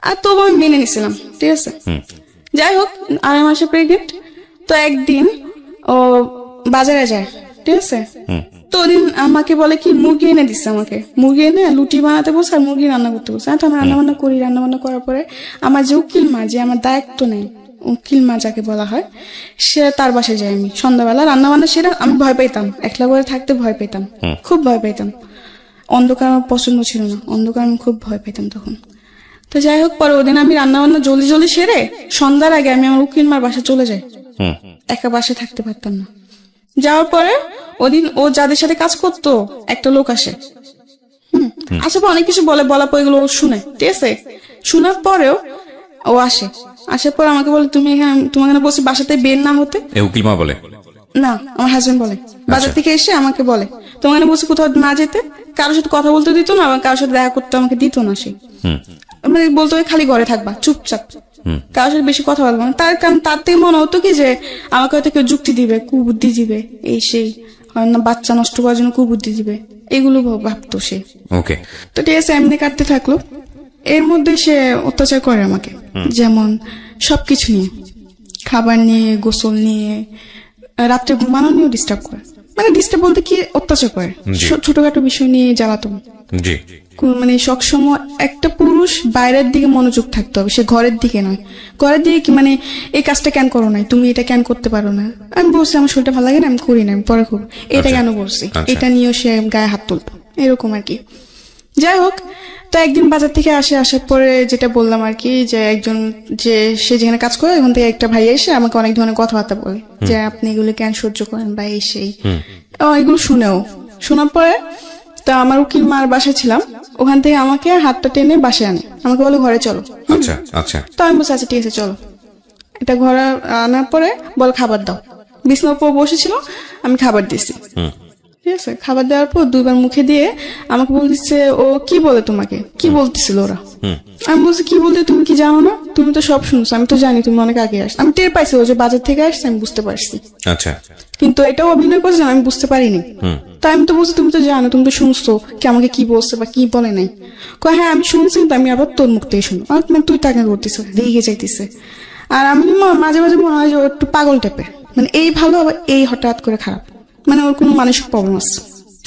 আর তবু আমি মেনে নিছিলাম। ঠিক আছে, যাই হোক 2.5 মাসে প্রেগনেন্ট। তো একদিন ও বাজারে যায়, ঠিক আছে, তো ওদিন আমাকে বলে কি মুরগি এনে দিচ্ছে, আমাকে মুরগি এনে লুটি বানাতে বলছে আর মুরগি রান্না করতে বলছে। তো আমি রান্না বান্না করি, রান্না বান্না করার পরে আমার যে উকিল মা, যে আমার দায়িত্ব নেই, উকিল মা যাকে বলা হয়, সে তার বাসায় যাই আমি সন্ধ্যাবেলা রান্না বান্না সেটা। আমি ভয় পেতাম, একলা করে থাকতে ভয় পেতাম, খুব ভয় পেতাম। অন্ধকার আমার পছন্দ ছিল না, অন্ধকার আমি খুব ভয় পেতাম তখন। তো যাই হোক, পরে ওদিন আমি রান্না বান্না জলদি জলদি সেরে সন্ধ্যার আগে আমি আমার উকিল মার বাসায় চলে যাই। একা বাসায় থাকতে পারতাম না। যাওয়ার পরে ওদিন ও যাদের সাথে কাজ করতো একটা লোক আসে। আসার পর অনেক কিছু বলার পর এগুলো ও শুনে। ঠিক আছে, শোনার পরেও ও আসার পর আমাকে বলে তুমি এখানে, তোমাকে না বলছি বাসাতে বের না হতে। উকিল মা বলে না, আমার হাজবেন্ড বলে, বাজার থেকে এসে আমাকে বলে তোমাকে বলছি কোথাও না যেতে, কারোর সাথে কথা বলতে দিত না, কারোর সাথে দেখা করতে আমাকে দিত না। সে মানে বলতো খালি ঘরে থাকবা চুপচাপ, কারোর সাথে বেশি কথা বলবো না। তার কারণ তার থেকে মনে হতো কি যে আমাকে হয়তো কেউ যুক্তি দিবে, কুবুদ্ধি দিবে, এই সেই না বাচ্চা নষ্ট করার জন্য কুবুদ্ধি দিবে, এগুলো ভাবতো সে। ওকে, তো ঠিক আছে, এমনি কাটতে থাকলো। এর মধ্যে সে অত্যাচার করে আমাকে, যেমন সবকিছু নিয়ে, খাবার নিয়ে, গোসল নিয়ে, রাত্রে ঘুমানো নিয়েও ডিস্টার্ব করে। মানে ডিস্টার্ব বলতে কি, অত্যাচার করে, ছোটখাটো বিষয় নিয়ে জ্বালাতো। মানে সবসময় একটা পুরুষ বাইরের দিকে মনোযোগ থাকতে হবে, সে ঘরের দিকে নয়। ঘরের দিকে কি মানে এই কাজটা কেন করো নাই, তুমি এটা কেন করতে পারো না, আমি বলছি আমার শরীরটা ভালো লাগে না, আমি করি না, আমি পরে করবো, এটা কেন বলছি, এটা নিয়েও সে গায়ে হাত তুলতো, এরকম আর কি। যাই হোক, তো একদিন বাজার থেকে আসার পরে যেটা বললাম আর কি, যে একজন যে সে যেখানে কাজ করে ওখান থেকে একটা ভাই এসে আমাকে অনেক ধরনের কথাবার্তা বলে যে আপনি এগুলো কেন সহ্য করেন বা এই সেই, এগুলো শোনার পরে তো আমার উকিল মার বাসায় ছিলাম, ওখান থেকে আমাকে হাতটা টেনে বাসায় আনে, আমাকে বলে ঘরে চলো। আচ্ছা আচ্ছা। তো আমি বলছি আচ্ছা ঠিক আছে চলো। এটা ঘরে আনার পরে বল খাবার দাও, বিছানার উপর বসেছিল, আমি খাবার দিয়েছি। ঠিক আছে, খাবার দেওয়ার পর 2 বার মুখে দিয়ে আমাকে বলতেছে ও কি বলে তোমাকে, কি বলতেছিল ওরা। আমি বলছি কি বলতে, তুমি কি জানো না, তুমি তো সব শুনছো, আমি তো জানি তুমি অনেক আগে আসছো, আমি টের পাইছি ও যে বাজার থেকে আসছে, আমি বুঝতে পারছি। আচ্ছা। কিন্তু এটাও অভিনয় করছে আমি বুঝতে পারিনি। তাই আমি তো বলছি তুমি তো জানো, তুমি তো শুনছো কি আমাকে কি বলছে বা কি বলে নাই। হ্যাঁ আমি শুনছি, কিন্তু আমি আবার তোর মুখ থেকে শুনো, তুই টাকা করতেছ, রেগে যাইতেছে। আর আমি মাঝে মাঝে মনে হয় যে ও একটু পাগল টাইপের, মানে এই ভালো আবার এই হঠাৎ করে খারাপ, মানে ওর কোনো মানসিক প্রবলেম আছে।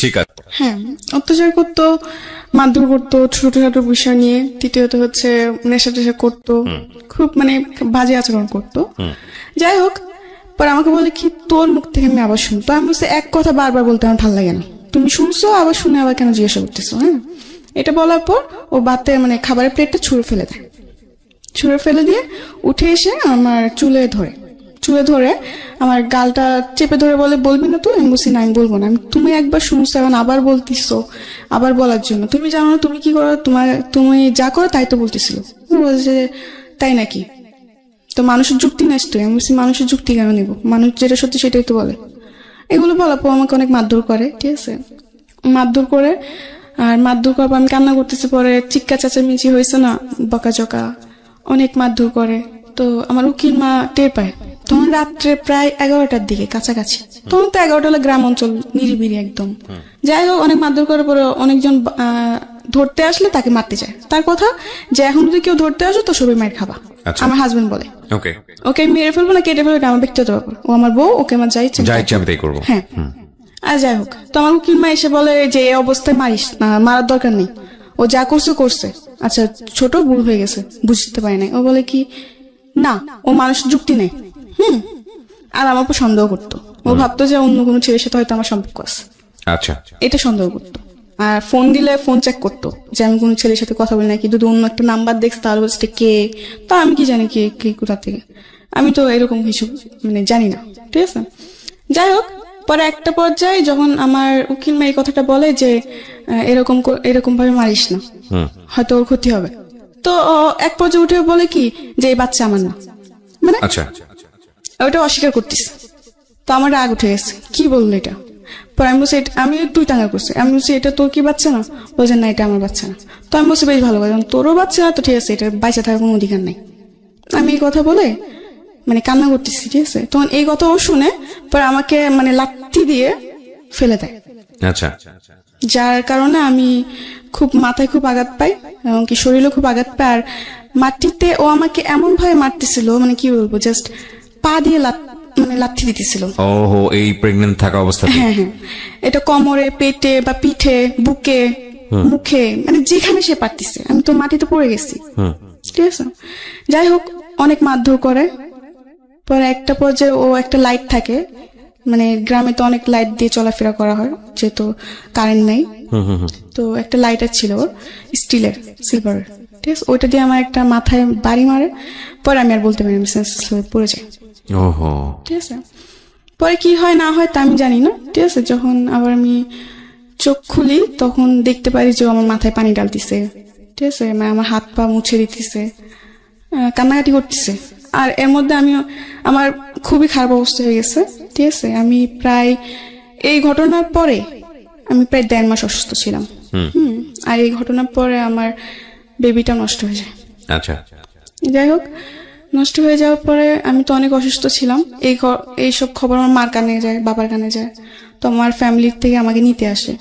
ঠিক আছে। হ্যাঁ, অত্যাচার করতো, মারধর করতো ছোটখাটো বিষয় নিয়ে। তৃতীয়ত হচ্ছে নেশা টেশা করতো, খুব মানে বাজে আচরণ করতো। যাই হোক, পর আমাকে বলে কি তোর মুখ থেকে আমি আবার শুনতো। আমি বলছি এক কথা বারবার বলতে আমার ভালো লাগে না, তুমি শুনছো আবার শুনে আবার কেন জিজ্ঞাসা করতেছো। হ্যাঁ, এটা বলার পর ও বাতে মানে খাবারের প্লেটটা ছুঁড়ে ফেলে দেয়। ছুঁড়ে ফেলে দিয়ে উঠে এসে আমার চুলে ধরে আমার গালটা চেপে ধরে বলে বলবি না তুই। আমি বলছি না আমি বলবো না, আমি তুমি একবার শুনছো এখন আবার বলতিছো, আবার বলার জন্য। তুমি জানো না তুমি কি করো, তুমি যা করো তাই তো বলতেছিল। বলছে তাই নাকি, তো মানুষের যুক্তি নেস তুই। আমি বলছি মানুষের যুক্তি কেন নিবো, মানুষ যেটা সত্যি সেটাই তো বলে। এগুলো বলার পর আমাকে অনেক মারধর করে। ঠিক আছে, মারধর করে, আর মারধর করার পর আমি কান্না করতেছি, পরে চিৎকার চেঁচামেচি হয়েছে না, বকাঝকা, অনেক মারধর করে। তো আমার উকিল মা টের পায়, তখন রাত্রে প্রায় 11টার দিকে কাছাকাছি। তখন তো 11টা হলো গ্রাম অঞ্চল, নিরিবিলি একদম। যাই হোক, অনেক মারধর করার পরে অনেকজন ধরতে আসলে তাকে মারতে চায়। তার কথা যে এখন যদি কেউ ধরতে আসো তো সবাই মার খাবা। আমার হাজবেন্ড বলে ওকে মেরে ফেলবো না কেটে ফেলবো, আমার ব্যক্তিগত ব্যাপার, ও আমার বউ, ওকে আমার যাই ইচ্ছা আমি তাই করবো। হ্যাঁ, আর যাই হোক, তো আমার উকিল মা এসে বলে যে এই অবস্থায় মারিস না, মারার দরকার নেই, ও যা করছে। আচ্ছা ছোট ভুল হয়ে গেছে, বুঝতে পারি নাই। ও বলে কি না, ও মানুষের যুক্তি নেই। আর আমার উপর সন্দেহ করতো, ও ভাবতো যে অন্য কোনো ছেলের সাথে হয়তো আমার সম্পর্ক আছে। আচ্ছা, এটা সন্দেহ করতো। আর ফোন দিলে ফোন চেক করতো যে আমি কোনো ছেলের সাথে কথা বলি নাকি, যদি অন্য একটা নাম্বার দেখছে তাহলে বলছে কে, তা আমি কি জানি কে কোথা থেকে, আমি তো এরকম কিছু মানে জানি না। ঠিক আছে, যাই হোক, পরে একটা পর্যায়ে যখন আমার উকিল মা এই কথাটা বলে যে এরকম ভাবে মারিস না, হয়তো ওর ক্ষতি হবে, তো এক পর্যায়ে উঠে বলে কি যে এই বাচ্চা আমার না, মানে ওটা অস্বীকার করতেছে। তো আমার রাগ উঠে গেছে, কি বললো এটা। পরে আমি বলছি আমি তুই টাঙ্গা করছি, আমি বলছি এটা তোর কি বাচ্চা না, বলছে না এটা আমার বাচ্চা না। তো আমি বলছি বেশ ভালো কথা, তোরও বাচ্চা না তো ঠিক আছে, এটা বাচ্চা থাকার কোনো অধিকার নাই। আমি এই কথা বলে মানে কান্না করতেছি। ঠিক আছে, তখন এই কথা ও শুনে পরে আমাকে মানে লাথি দিয়ে ফেলে দেয়। আচ্ছা, যার কারণে আমি খুব মাথায় খুব আঘাত পাই, এবং কি শরীরে খুব আঘাত পাই। আর মাটিতে ও আমাকে এমন ভাবে মারতেছিল, মানে কি বলবো, জাস্ট পা দিয়ে লাথি দিতেছিল। ওহো, এই প্রেগন্যান্ট থাকা অবস্থায়? হ্যাঁ, এটা কোমরে, পেটে বা পিঠে, বুকে, মুখে, মানে যেখানে সে পারতেছে। আমি তো মাটিতে পড়ে গেছি। ঠিক আছে, যাই হোক, অনেক মারধর করে। পরে একটা পর্যায়ে ও একটা লাইট থাকে, মানে গ্রামে তো অনেক লাইট দিয়ে চলাফেরা করা হয় যেহেতু কারেন্ট নাই, তো একটা লাইটার ছিল ওর, স্টিলের, সিলভারের। ঠিক আছে, ওইটা দিয়ে আমার একটা মাথায় বাড়ি মারে। পরে আমি আর বলতে পারি পড়ে যাই। ঠিক আছে, পরে কি হয় না হয় তা আমি জানি না। ঠিক আছে, যখন আবার আমি চোখ খুলি তখন দেখতে পারি যে আমার মাথায় পানি ডালতেছে। ঠিক আছে, আমার হাত পা মুছে দিতেছে, কান্নাকাটি করতেছে। আর এর মধ্যে আমার খুবই খারাপ অবস্থা হয়ে গেছে। ঠিক আছে, আমি প্রায় এই ঘটনার পরে আমি প্রায় 1.5 মাস অসুস্থ ছিলাম। আর এই ঘটনার পরে আমার বেবিটা নষ্ট হয়ে যায়। আচ্ছা, যাই হোক, নষ্ট হয়ে যাওয়ার পরে আমি তো অনেক অসুস্থ ছিলাম। এইসব খবর আমার মার কানে যায়, বাবার কানে যায়, তো আমার ফ্যামিলির থেকে আমাকে নিতে আসে।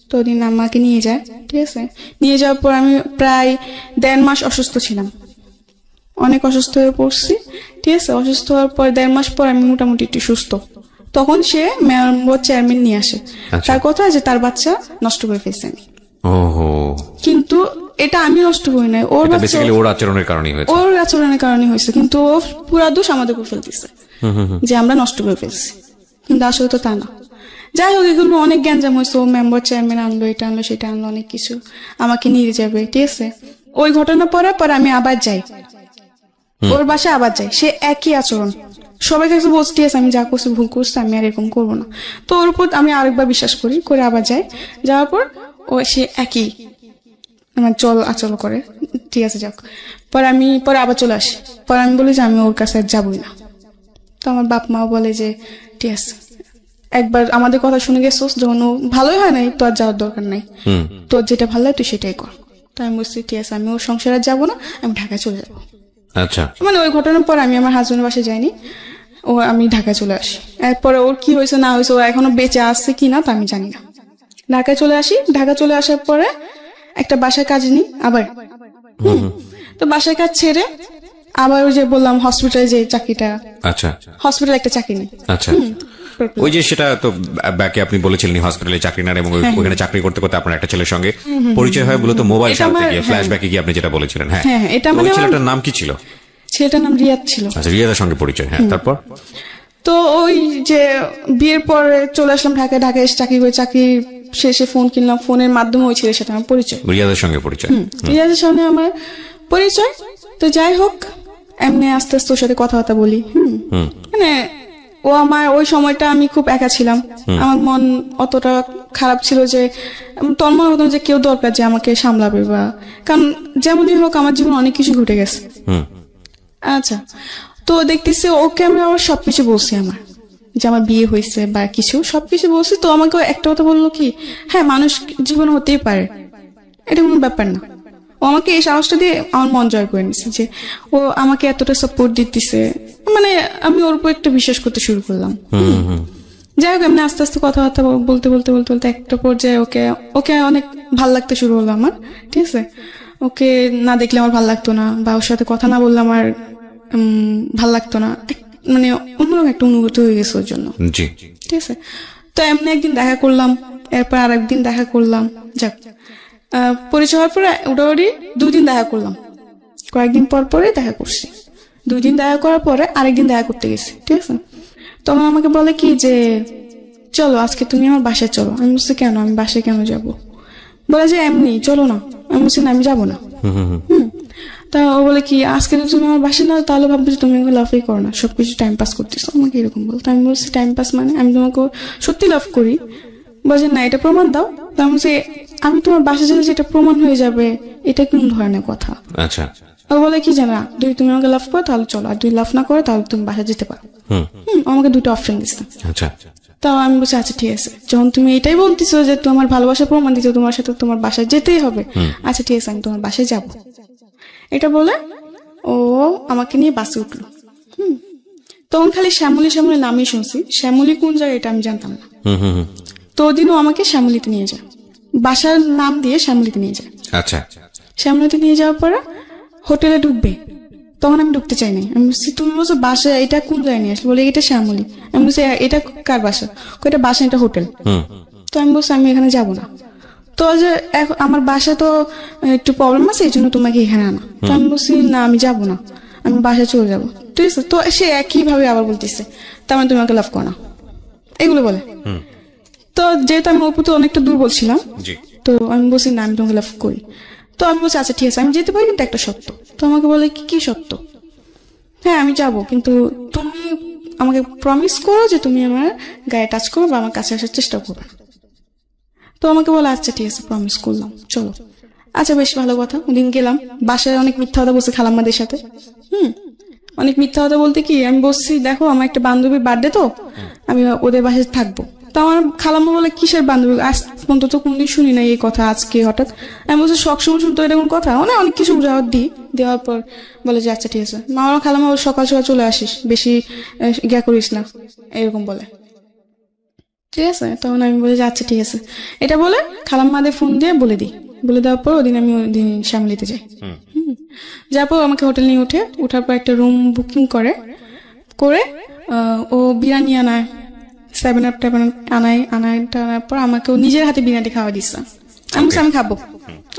তো ওদিন আমাকে নিয়ে যায়। ঠিক আছে, নিয়ে যাওয়ার পর আমি প্রায় 1.5 মাস অসুস্থ ছিলাম, অনেক অসুস্থ হয়ে পড়ছি। ঠিক আছে, অসুস্থ হওয়ার পর 1.5 মাস পর আমি মোটামুটি একটু সুস্থ। তখন সে মেয়র চেয়ারম্যান নিয়ে আসে, তার কথা যে তার বাচ্চা নষ্ট করে ফেলছে আমি। কিন্তু এটা আমি নষ্ট করি নাই, ওর আচরণের কারণে হয়েছে। কিন্তু ও পুরা দোষ আমাদের উপর ফেলতেছে যে আমরা নষ্ট করে ফেলছি, কিন্তু আসলে তো তা না। যাই হোক এগুলো অনেক গ্যাঞ্জাম হয়েছে, ও মেম্বার চেয়ারম্যান আনলো, এটা আনলো সেটা আনলো, অনেক কিছু আমাকে নিয়ে যাবে, ঠিক আছে। ওই ঘটনা পরে আমি আবার যাই ওর বাসায়, আবার যাই, সে একই আচরণ, সবাই কাছে বলছি ঠিক আছে আমি যা করছি ভুল করছি, আমি আর এরকম করবো না। তো ওর উপর আমি আরেকবার বিশ্বাস করি, করে আবার যাই, যাওয়ার পর ও সে একই আমার আচল করে, ঠিক আছে যাক। পরে আবার চলে আসি, পরে আমি বলি যে আমি ওর কাছে আর যাবোই না। তো আমার বাপ মাও বলে যে ঠিক আছে, একবার আমাদের কথা শুনে গেছোস, যখন ও ভালোই হয় নাই তো আর যাওয়ার দরকার নাই, তোর যেটা ভালো লাগে তুই সেটাই কর। তো আমি বলছি ঠিক আছে আমি ওর সংসারে যাবো না, আমি ঢাকায় চলে যাবো। আচ্ছা, মানে ওই ঘটনার পর আমি আমার হাজবেন্ডের বাসায় যাইনি, আমি ঢাকায় চলে আসি। এরপরে ওর কি হয়েছে না হয়েছে, ও এখনো বেঁচে আসছে কিনা তা আমি জানি না। ঢাকায় চলে আসি, ঢাকা চলে আসার পরে একটা বাসায় কাজ নিই আবার। তো বাসায় কাজ ছেড়ে আবার ওই যে বললাম হসপিটালে যে চাকরিটা, আচ্ছা, হসপিটালে একটা চাকরি নিই। আচ্ছা, ওই যে সেটা তো ব্যাকে আপনি বলেছিলেন হসপিটালে চাকরি নেন, এবং ওখানে চাকরি করতে করতে আপনার একটা ছেলের সঙ্গে পরিচয় হয় মূলত মোবাইল চালাতে গিয়ে, ফ্ল্যাশব্যাকে গিয়ে আপনি যেটা বলেছিলেন। হ্যাঁ, এটা ওই ছেলেটার নাম কি ছিল? ছেলেটার নাম রিয়াদ ছিল। আচ্ছা, রিয়াদের সঙ্গে পরিচয়। হ্যাঁ, তারপর তো ওই যে বিয়ের পরে চলে আসলাম ঢাকায়, ঢাকায় এসে চাকরি করে, চাকরি শেষে ফোন কিনলাম, ফোনের মাধ্যমে ওই ছেলের সাথে আমার পরিচয়, রিয়াদের সঙ্গে পরিচয়। রিয়াদের সঙ্গে আমার পরিচয়। তো যাই হোক এমনি আস্তে আস্তে ওর সাথে কথাবার্তা বলি। মানে ও আমার ওই সময়টা আমি খুব একা ছিলাম, আমার মন অতটা খারাপ ছিল যে তোর মনে হতো যে কেউ দরকার যে আমাকে সামলাবে, বা কারণ যেমনই হোক আমার জীবন অনেক কিছু ঘটে গেছে। আচ্ছা, তো দেখতেছি ওকে আমি আমার সবকিছু বলছি, আমার যে আমার বিয়ে হয়েছে বা কিছু সবকিছু বলছি। তো আমাকে একটা কথা বললো কি, হ্যাঁ মানুষ জীবন হতেই পারে, এটা কোনো ব্যাপার না। ও আমাকে এই সাহসটা দিয়ে আমার মন জয় করে নিছে, যে ও আমাকে এতটা সাপোর্ট দিতেছে, মানে আমি ওর উপর একটা বিশ্বাস করতে শুরু করলাম। যাই হোক এমনি আস্তে আস্তে কথাবার্তা বলতে বলতে বলতে বলতে একটা পর্যায়ে ওকে অনেক ভাল লাগতে শুরু হলো আমার, ঠিক আছে। ওকে না দেখলে আমার ভাল লাগতো না, বা ওর সাথে কথা না বললে আমার ভাল লাগতো না, মানে অন্যরকম একটা অনুভূতি হয়ে গেছে ওর জন্য, ঠিক আছে। তো এমনি একদিন দেখা করলাম, এরপর আর একদিন দেখা করলাম, যাক পরিচয় হওয়ার পরে ওটাওয়ারি 2 দিন দেখা করলাম, কয়েকদিন পর পরে দেখা করছি। 2 দিন দেখা করার পরে আরেকদিন দেখা করতে গেছি, ঠিক আছে। তখন আমাকে বলে কি যে চলো আজকে তুমি আমার বাসায় চলো। আমি বলছি কেন, আমি বাসায় কেন যাব? বলে যে এমনি চলো না। আমি বলছি না আমি যাবো না। তা ও বলে কি আজকে তুমি আমার বাসায় না, তাহলে ভাববে যে তুমি আমাকে লাভই করো না, সবকিছু টাইম পাস করতেছো, আমাকে এরকম বলতো। আমি বলছি টাইম পাস মানে আমি তোমাকে সত্যি লাভ করি। বলছে না এটা প্রমাণ দাও। তা আমি বলছি আমি তোমার বাসায় যেতে যেটা প্রমাণ হয়ে যাবে, এটা কোন ধরনের কথা? আচ্ছা, ও বলে কি জানা, যদি তুমি আমাকে লাভ করো তাহলে চলো, আর যদি লাভ না করো তাহলে তুমি বাসায় যেতে পারো। আমাকে 2টা অপশন দিচ্ছে। আচ্ছা, তাও আমি বলছি আচ্ছা ঠিক আছে, যখন তুমি এটাই বলতেছো যে তোমার ভালোবাসা প্রমাণ দিচ্ছ, তোমার সাথে তোমার বাসায় যেতেই হবে, আচ্ছা ঠিক আছে আমি তোমার বাসায় যাব। এটা বলে ও আমাকে নিয়ে বাসে উঠলো। তখন খালি শ্যামলী শ্যামলী নামই শুনছি, শ্যামলী কোন জায়গায় এটা আমি জানতাম না। তো ওদিনও আমাকে শ্যামলীতে নিয়ে যায়, বাসার নাম দিয়ে শ্যামলীতে নিয়ে যায়। আচ্ছা, শ্যামলীতে নিয়ে যাওয়ার পরে হোটেলে ঢুকবে, তখন আমি ঢুকতে চাই নাই। আমি বলছি তুমি বলছো বাসা, এটা কোন জায়গায় নিয়ে আসলে? বলে এটা শ্যামলী। আমি বলছি এটা কার বাসা? এটা বাসা, এটা হোটেল। তো আমি বলছি আমি এখানে যাব না। তো যে আমার বাসা তো একটু প্রবলেম আছে, এই জন্য তোমাকে এখানে আনা। তো আমি বলছি না আমি যাব না, আমি বাসায় চলে যাবো, ঠিক আছে। তো সে একই ভাবে আবার বলতেছে তার মানে তুমি আমাকে লাভ করো না, এগুলো বলে। তো যেহেতু আমি ওর প্রতি অনেকটা দুর্বল ছিলাম, তো আমি বলছি না আমি তোমাকে লাভ করি। তো আমি বলছি আচ্ছা ঠিক আছে আমি যেতে পারি, কিন্তু একটা সত্য। তো আমাকে বলে কি সত্য? হ্যাঁ আমি যাব, কিন্তু তুমি আমাকে প্রমিস করো যে তুমি আমার গায়ে টাচ করো বা আমার কাছে আসার চেষ্টা করবে। তো আমাকে বলে আচ্ছা ঠিক আছে প্রমিস করলাম, চলো। আচ্ছা বেশ ভালো কথা। ওদিন গেলাম, বাসায় অনেক মিথ্যা কথা বলছে খালাম্মাদের সাথে। অনেক মিথ্যা কথা বলতে কি আমি বলছি দেখো আমার একটা বান্ধবীর বার্থডে, তো আমি ওদের বাসায় থাকবো। তো আমার খালাম্মা বলে কিসের বান্ধবী, আজ পর্যন্ত তো কোনদিন শুনি না এই কথা, আজকে হঠাৎ? আমি বলছি সবসময় শুনতো এটা কোন কথা, মানে অনেক কিছু উজাহার দিই। দেওয়ার পর বলে যে আচ্ছা ঠিক আছে। মা আমার খালাম্মা সকাল সকাল চলে আসিস, বেশি ইয়া করিস না, এরকম বলে, ঠিক আছে। তখন আমি বলি যে আচ্ছা ঠিক আছে। এটা বলে খালাম্মাদের ফোন দিয়ে বলে দিই। বলে দেওয়ার পর ওদিন আমি ওদিন শ্যামলীতে যাই। যার পর আমাকে হোটেল নিয়ে উঠার পর একটা রুম বুকিং করে ও বিরিয়ানি আনায়, 7 up আনার পর আমাকে নিজের হাতে বিরিয়ানি খাওয়া দিচ্ছে। আমি খাবো।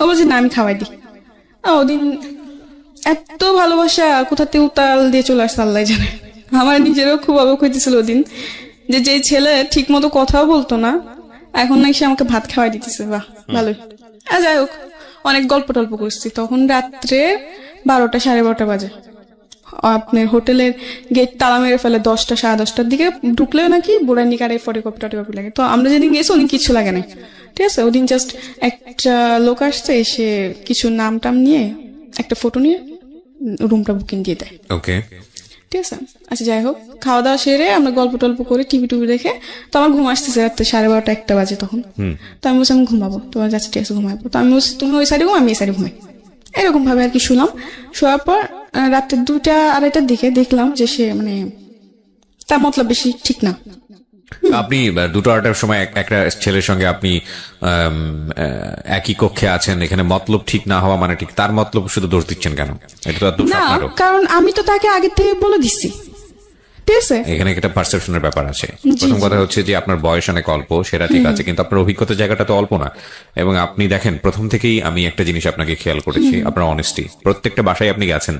ও বলছে না আমি খাওয়াই দিই। ওদিন এত ভালোবাসা কোথাতে উতাল দিয়ে চলে আসছে আল্লাহ জানে। আমার নিজেরও খুব অবাক হইতেছিল ওদিন যে ছেলে ঠিক মতো কথাও বলতো না, এখন নাকি সে আমাকে ভাত খাওয়াই দিতেছে। বাহ, ভালোই। যাই হোক, অনেক গল্প টল্প করছি। তখন রাত্রে 12টা 12:30 বাজে। আপনার হোটেলের গেট তালা মেরে ফেলে 10টা 10:30টার দিকে ঢুকলেও নাকি বুড়ার নিকারে ফটোকপি টটোকপি লাগে। তো আমরা যেদিন গেছি ওদিন কিছু লাগে না, ঠিক আছে। ওদিন জাস্ট একটা লোক আসছে, এসে কিছু নাম টাম নিয়ে একটা ফটো নিয়ে রুমটা বুকিং দিয়ে দেয়। ওকে, ঠিক আছে। আচ্ছা, যাই হোক, খাওয়া দাওয়া সেরে আমরা গল্প টল্প করে টিভি দেখে, তো আমার ঘুম আসতেছে রাত্রে 12:30 1টা বাজে তখন। তো আমি বলছি আমি ঘুমাবো, তোমার যাচ্ছে ঠিক আছে ঘুমাবো। তো আমি বলছি তুমি ওই সাইডে ঘুম, আমি এই সাইডে ঘুমাই, এরকম ভাবে আর কি শুলাম। শোয়ার পর রাত্রে 2টা 2:30টার দিকে দেখলাম যে সে মানে তার মতলব বেশি ঠিক না। আপনি 2টা-2:30টার সময় একটা ছেলের সঙ্গে আপনি একই কক্ষে আছেন, এখানে মতলব ঠিক না হওয়া মানে ঠিক, তার মতলব শুধু দোষ দিচ্ছেন কেন? এটা তো দোষ না, আপনারও। কারণ আমি তো তাকে আগে থেকে বলে দিচ্ছি, ঠিক আছে। এখানে একটা পারসেপশনের ব্যাপার আছে। প্রথম কথা হচ্ছে যে আপনার বয়স অনেক অল্প, সেটা ঠিক আছে, কিন্তু আপনার অভিজ্ঞতা জায়গাটা তো অল্প না। এবং আপনি দেখেন, প্রথম থেকেই আমি একটা জিনিস আপনাকে খেয়াল করেছি, আপনার অনেস্টি। প্রত্যেকটা বাসায় আপনি গেছেন,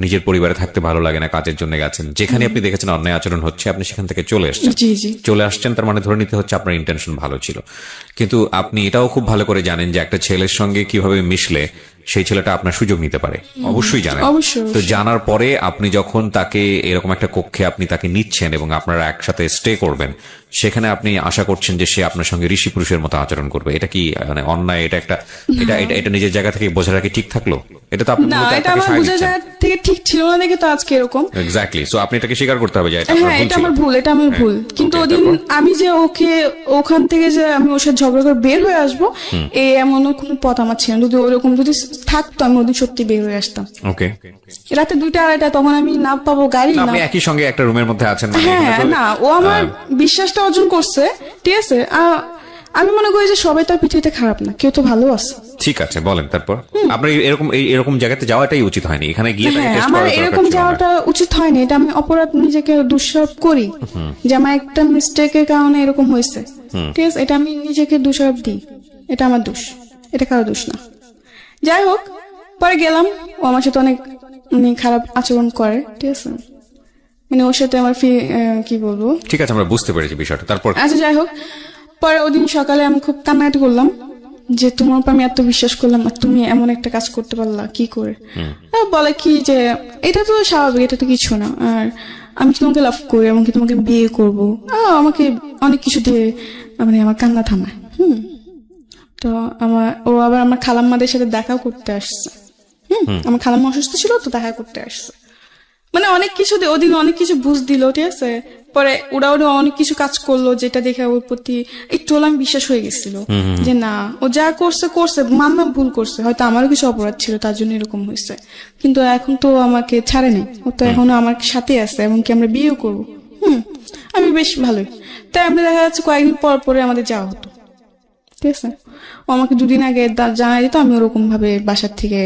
নিজের পরিবারে থাকতে ভালো লাগে না, কাজের জন্য গেছেন, যেখানে আপনি দেখেছেন অন্যায় আচরণ হচ্ছে আপনি সেখান থেকে চলে আসছেন। চলে আসছেন তার মানে ধরে নিতে হচ্ছে আপনার ইন্টেনশন ভালো ছিল। কিন্তু আপনি এটাও খুব ভালো করে জানেন যে একটা ছেলের সঙ্গে কিভাবে মিশলে সেই ছেলেটা আপনার সুযোগ নিতে পারে, অবশ্যই জানেন। তো জানার পরে আপনি যখন তাকে এরকম একটা কক্ষে আপনি তাকে নিচ্ছেন এবং আপনারা একসাথে স্টে করবেন, সেখানে আপনি আশা করছেন যে সে আপনার সঙ্গে ঋষি পুরুষের মতো আচরণ করবে। এটা কি মানে অন্যায়? এটা একটা এটা নিজের জায়গা থেকে বোঝাটা কি ঠিক থাকলো? এটা তো আপনি থেকে ঠিক ছিল না দেখে তো আজকে এরকম। এক্স্যাক্টলি। সো আপনি এটাকে স্বীকার করতে হবে যে এটা আমার ভুল, এটা আমার ভুল। কিন্তু ওদিন আমি যে ওখান থেকে যে আমি ওর সাথে ঝগড়া করে বের হয়ে আসবো, এমনও কোনো পথ আমার ছিল না। যদি ওরকম যদি থাকতো আমি ওদিন সত্যি বের হয়ে আসতাম। ওকে, রাতে 2টা 2:30 তখন আমি না পাবো গাড়ি না। আপনি একই সঙ্গে একটা রুমের মধ্যে আছেন, হ্যাঁ, না, ও আমার বিশ্বাসটা অর্জন করছে, ঠিক আছে। আমি মনে করি যে সবাই তার পৃথিবীতে খারাপ না, কেউ তো ভালো আছে। ঠিক আছে, বলেন তারপর। আপনার এরকম জায়গাতে যাওয়াটাই উচিত হয়নি, এখানে গিয়ে আমার এরকম যাওয়াটা উচিত হয়নি। এটা আমি অপরাধ নিজেকে দোষারোপ করি যে আমার একটা মিস্টেকের কারণে এরকম হয়েছে, ঠিক আছে। এটা আমি নিজেকে দোষারোপ দিই, এটা আমার দোষ, এটা কারো দোষ না। যাই হোক, পরে গেলাম, ও আমার সাথে অনেক খারাপ আচরণ করে, ঠিক আছে। মানে ওর সাথে আমার কি বলবো, ঠিক আছে, আমরা বুঝতে পেরেছি বিষয়টা। তারপর আচ্ছা, যাই হোক, পরে ওদিন সকালে আমি খুব কান্নাকাটি করলাম যে তোমার উপর আমি এত বিশ্বাস করলাম আর তুমি এমন একটা কাজ করতে পারলা কি করে। বলে কি যে এটা তো স্বাভাবিক, এটা তো কিছু না, আর আমি তোমাকে লাভ করি, এমনকি তোমাকে বিয়ে করবো। আমাকে অনেক কিছু দিয়ে মানে আমার কান্না থামায়। তো ও আবার আমার খালাম্মাদের সাথে দেখাও করতে আসছে। আমার খালাম্মা অসুস্থ ছিল, তো দেখা করতে আসছে। মানে অনেক কিছু ওদিন অনেক কিছু বুঝ দিল, ঠিক আছে। পরে ওরা অনেক কিছু কাজ করলো যেটা দেখে ওর প্রতি একটু আমি বিশ্বাস হয়ে গেছিল যে না, ও যা করছে মানলাম ভুল করছে, হয়তো আমারও কিছু অপরাধ ছিল, তার জন্য এরকম হয়েছে। কিন্তু এখন তো আমাকে ছাড়ে নেই, ও তো এখনো আমার সাথে আছে, এমনকি আমরা বিয়েও করবো। আমি বেশ ভালোই। তাই আমরা দেখা যাচ্ছে কয়েকদিন পর পরে আমাদের যাওয়া হতো, ঠিক আছে। ও আমাকে 2 দিন আগে জানাই দিত, আমি ওরকম ভাবে বাসার থেকে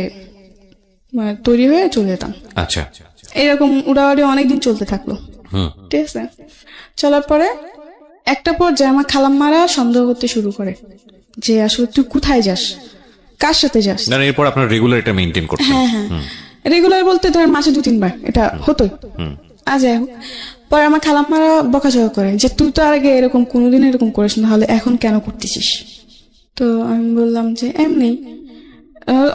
তৈরি হয়ে চলে যেতাম। আচ্ছা, এরকম উড়াউড়ি অনেকদিন চলতে থাকলো, ঠিক আছে। চলার পরে একটা পর্যায়ে আমার খালাম্মারা সন্দেহ করতে শুরু করে যে আসলে তুই কোথায় যাস, কার সাথে যাস। এরপর আপনার রেগুলার এটা মেইনটেইন করতে? হ্যাঁ, রেগুলার বলতে ধর মাসে 2-3 বার এটা হতোই। যাই হোক, পরে আমার খালাম্মারা বকাঝকা করে যে তুই তো আগে এরকম কোনোদিন এরকম করিস না, তাহলে এখন কেন করতেছিস। তো আমি বললাম যে এমনি,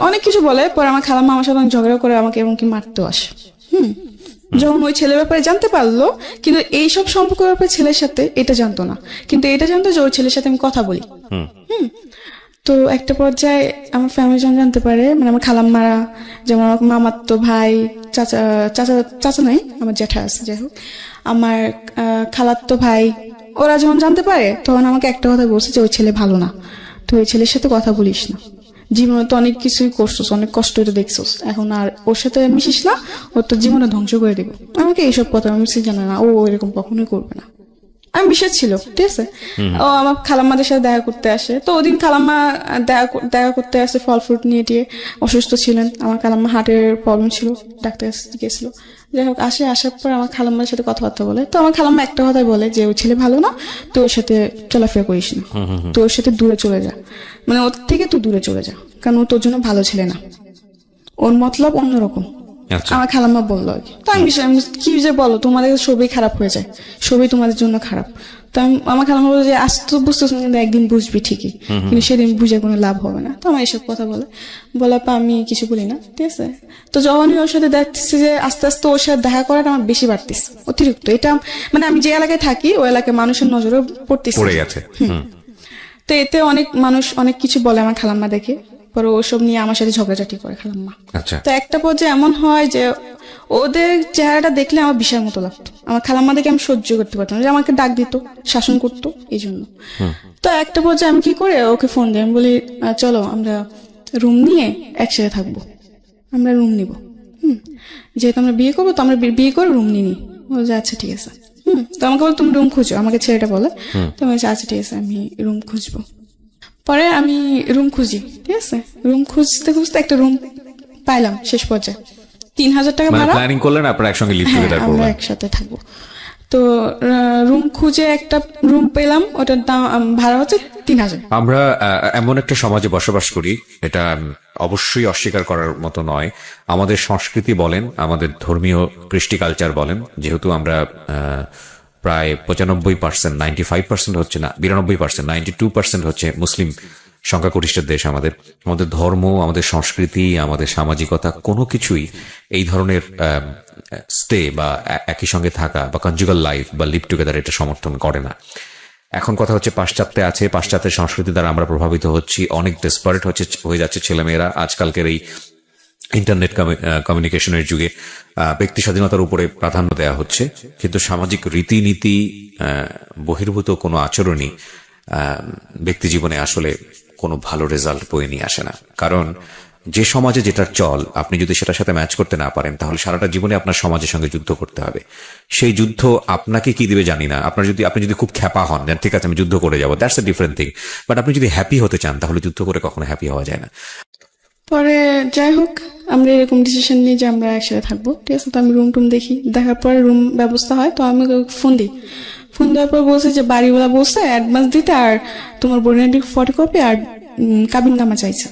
অনেক কিছু বলে। পরে আমার খালাম্মা আমার সাথে ঝগড়া করে আমাকে এমনকি মারতেও আসে। যখন ওই ছেলের ব্যাপারে জানতে পারলো, কিন্তু এইসব সম্পর্কের ব্যাপারে ছেলের সাথে এটা জানতো না, কিন্তু এটা জানতো যে ওই ছেলের সাথে আমি কথা বলি। তো একটা পর্যায়ে আমার ফ্যামিলি যখন জানতে পারে, মানে আমার খালাম্মারা, যেমন আমার মামার তো ভাই, চাচা নাই, আমার জ্যাঠা আছে, যাই হোক, আমার খালাতো ভাই, ওরা যখন জানতে পারে তখন আমাকে একটা কথা বলছে যে ওই ছেলে ভালো না, তুই ওই ছেলের সাথে কথা বলিস না, জীবনে তো অনেক কিছুই করছোস, অনেক কষ্ট তো দেখছোস, এখন আর ওর সাথে মিশিস না, ওর তো জীবনে ধ্বংস করে দেবো। আমাকে এইসব কথা আমি জানা না, ও এরকম কখনোই করবে না। আমি বিশ্বাস ছিল, ঠিক আছে। ও আমার খালাম্মাদের সাথে দেখা করতে আসে। তো ওদিন খালাম্মা দেখা করতে আসে, ফল ফ্রুট নিয়ে টিয়ে, অসুস্থ ছিলেন। আমার খালাম্মা হার্টের প্রবলেম ছিল, ডাক্তার গেছিল। যাই হোক, আসার পর আমার খালাম্মার সাথে কথাবার্তা বলে। তো আমার খালাম্মা একটা কথাই বলে যে ওই ছেলে ভালো না, তো ওর সাথে চলাফেরা করিস না, তো ওর সাথে দূরে চলে যা, মানে ওর থেকে তুই দূরে চলে যা, কারণ ও তোর জন্য ভালো ছেলে না, ওর মতলব অন্যরকম। আমার খালাম্মা বললো আর কি। তো আমি কি যে বলো, তোমাদের সবই খারাপ হয়ে যায়, সবই তোমাদের জন্য খারাপ। তো আমার খালাম্মা বললো যে আজ তো বুঝতেছ কিন্তু একদিন বুঝবি ঠিকই, কিন্তু সেদিন বুঝে কোনো লাভ হবে না। তো আমার এসব কথা বলার পর আমি কিছু বলি না, ঠিক আছে। তো যখনই ওর সাথে দেখতেছি যে আস্তে আস্তে ওর সাথে দেখা করাটা আমার বেশি বাড়তেছে, অতিরিক্ত। এটা মানে আমি যে এলাকায় থাকি ওই এলাকায় মানুষের নজরে পড়তেছে। তো এতে অনেক মানুষ অনেক কিছু বলে আমার খালাম্মা দেখে, পরে ওসব নিয়ে আমার সাথে ঝগড়াঝাটি করে খালাম্মা। তো একটা পর্যায়ে এমন হয় যে ওদের চেহারাটা দেখলে আমার বিশাল মতো লাগতো। আমার খালাম্মা দেখে আমি সহ্য করতে পারতাম, যে আমাকে ডাক দিত, শাসন করতো এই জন্য। তো একটা পর্যায়ে আমি কি করে ওকে ফোন দিই, আমি বলি চলো আমরা রুম নিয়ে একসাথে থাকবো, আমরা রুম নিব। যেহেতু আমরা বিয়ে করবো তো আমরা বিয়ে করে রুম নিয়ে নিই। বলছে আচ্ছা ঠিক আছে। তো আমাকে বলো তুমি রুম খুঁজো, আমাকে ছেলেটা বলে। তো আমি বলছি আচ্ছা ঠিক আছে আমি রুম খুঁজবো। পরে আমি রুম খুঁজি, ঠিক আছে। রুম খুঁজতে খুঁজতে একটা রুম পাইলাম শেষ পর্যায়ে। 3,000 টাকা ভাড়া। প্ল্যানিং করলেন আপনারা একসঙ্গে লিভ টুগেদার করবেন? আমরা একসাথে থাকবো। তো রুম খুঁজে একটা রুম পেলাম, ওটার দাম ভাড়া হচ্ছে 3,000। আমরা এমন একটা সমাজে বসবাস করি, এটা অবশ্যই অস্বীকার করার মতো নয়। আমাদের সংস্কৃতি বলেন, আমাদের ধর্মীয় কৃষ্টি কালচার বলেন, যেহেতু আমরা প্রায় 95%, 95% হচ্ছে না, 92%, 92% হচ্ছে মুসলিম সংখ্যাগরিষ্ঠের দেশ। আমাদের ধর্ম, আমাদের সংস্কৃতি, আমাদের সামাজিকতা কোনো কিছুই এই ধরনের স্টে বা একই সঙ্গে থাকা বা কনজুগাল লাইফ বা লিভ টুগেদার এটা সমর্থন করে না। এখন কথা হচ্ছে পাশ্চাত্যে আছে, পাশ্চাত্যের সংস্কৃতি দ্বারা আমরা প্রভাবিত হচ্ছি, অনেক ডেসপারেট হয়ে যাচ্ছে ছেলেমেয়েরা। আজকালকের এই ইন্টারনেট কমিউনিকেশনের যুগে ব্যক্তি স্বাধীনতার উপরে প্রাধান্য দেওয়া হচ্ছে, কিন্তু সামাজিক রীতিনীতি বহির্ভূত কোনো আচরণই ব্যক্তি জীবনে আসলে কোনো ভালো রেজাল্ট বয়ে নিয়ে আসে না। কারণ যে সমাজে যেটার চল, আপনি যদি সেটার সাথে ম্যাচ করতে না পারেন, তাহলে সারাটা জীবনে আপনার সমাজের সঙ্গে যুদ্ধ করতে হবে। সেই যুদ্ধ আপনাকে কি দিবে জানি না। আপনি যদি খুব খ্যাপা হন, ঠিক আছে আমি যুদ্ধ করে যাবো, that's a different thing. But আপনি যদি হ্যাপি হতে চান, তাহলে যুদ্ধ করে কখনো হ্যাপি হওয়া যায় না। পরে যাই হোক আমরা এরকম ডিসিশন নিই যে আমরা একসাথে থাকবো, ঠিক আছে। তো আমি রুম টুম দেখি, দেখার পরে রুম ব্যবস্থা হয়। তো আমি ফোন দিই, ফোন দেওয়ার পর বলছে যে বাড়িওয়ালা বলছে অ্যাডভান্স দিতে, আর তোমার বোনের ফটোকপি আর কাবিন নামা চাইছে।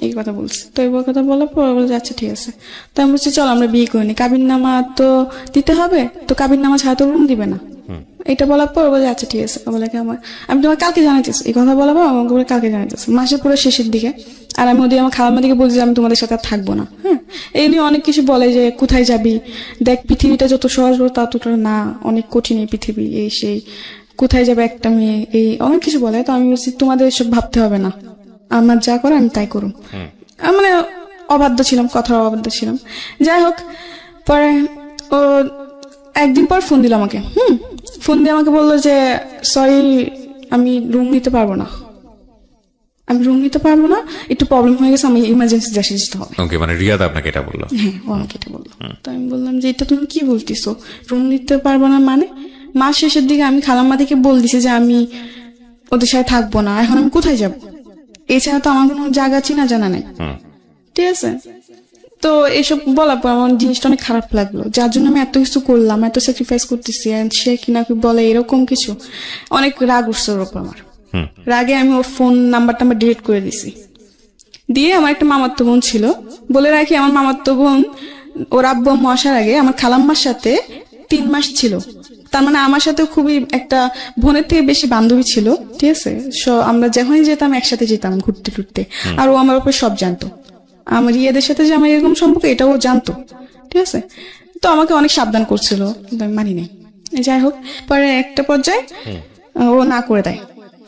এই কথা বলছে। তো এই কথা বলার পর বলছে আচ্ছা ঠিক আছে। তো আমি বলছি চল আমরা বিয়ে করিনি, কাবিন নামা তো দিতে হবে, তো কাবিন নামা ছাড়া তো রুম দিবে না। এটা বলার পর বলে আচ্ছা ঠিক আছে। বলে আমি তোমার কালকে জানাইতেছি, এই কথা বলার পর আমাকে বলে কালকে জানাইতেছি, মাসের পুরো শেষের দিকে। আর আমি ওদিকে আমার খালাম্মা দিকে বলছি যে আমি তোমাদের সাথে থাকবো না। এই নিয়ে অনেক কিছু বলে যে কোথায় যাবি, দেখ পৃথিবীটা যত সহজ ততটা না, অনেক কঠিন এই পৃথিবী, এই সেই, কোথায় যাবে একটা মেয়ে, এই অনেক কিছু বলে। তো আমি বলছি তোমাদের এসব ভাবতে হবে না, আমার যা করে আমি তাই করুম। মানে অবাধ্য ছিলাম, কথার অবাধ্য ছিলাম। যাই হোক, পরে ও একদিন পর ফোন দিল আমাকে। ফোন দিয়ে আমাকে বললো যে সরি আমি রুম নিতে পারবো না, একটু প্রবলেম হয়ে গেছে, আমি ইমার্জেন্সি দেশে যেতে হবে। ওকে, মানে রিয়াদ আপনাকে এটা বললো? হ্যাঁ, ও আমাকে এটা বললো। তো আমি বললাম যে এটা তুমি কি বলতেছো, রুম নিতে পারবো না মানে? মাস শেষের দিকে আমি খালাম্মা দিকে বল দিছি যে আমি ওদের সাথে থাকবো না, এখন আমি কোথায় যাব? এছাড়া তো আমার কোনো জায়গা চিনা জানা নেই, ঠিক আছে। তো এসব বলার পর আমার জিনিসটা অনেক খারাপ লাগলো, যার জন্য আমি এত কিছু করলাম, এত স্যাক্রিফাইস করতেছি, সে কিনা বলে এরকম কিছু। অনেক রাগ উঠছে ওর উপর আমার। রাগে আমি ওর ফোন নাম্বারটা ডিলিট করে দিছি। দিয়ে আমার একটা মামাতো বোন ছিল, বলে রাখি আমার মামাতো বোন ওর আব্বু আম্মু আসার আগে আমার খালাম্মার সাথে 3 মাস ছিল। তার মানে আমার সাথে খুবই একটা বোনের থেকে বেশি বান্ধবী ছিল, ঠিক আছে। আমরা যখনই যেতাম একসাথে যেতাম ঘুরতে টুরতে, আর ও আমার উপর সব জানতো। আমার ইয়েদের সাথে যে আমার এরকম সম্পর্ক এটাও জানতো, ঠিক আছে। তো আমাকে অনেক সাবধান করছিল, কিন্তু আমি মানি নাই। যাই হোক, পরে একটা পর্যায়ে ও না করে দেয়,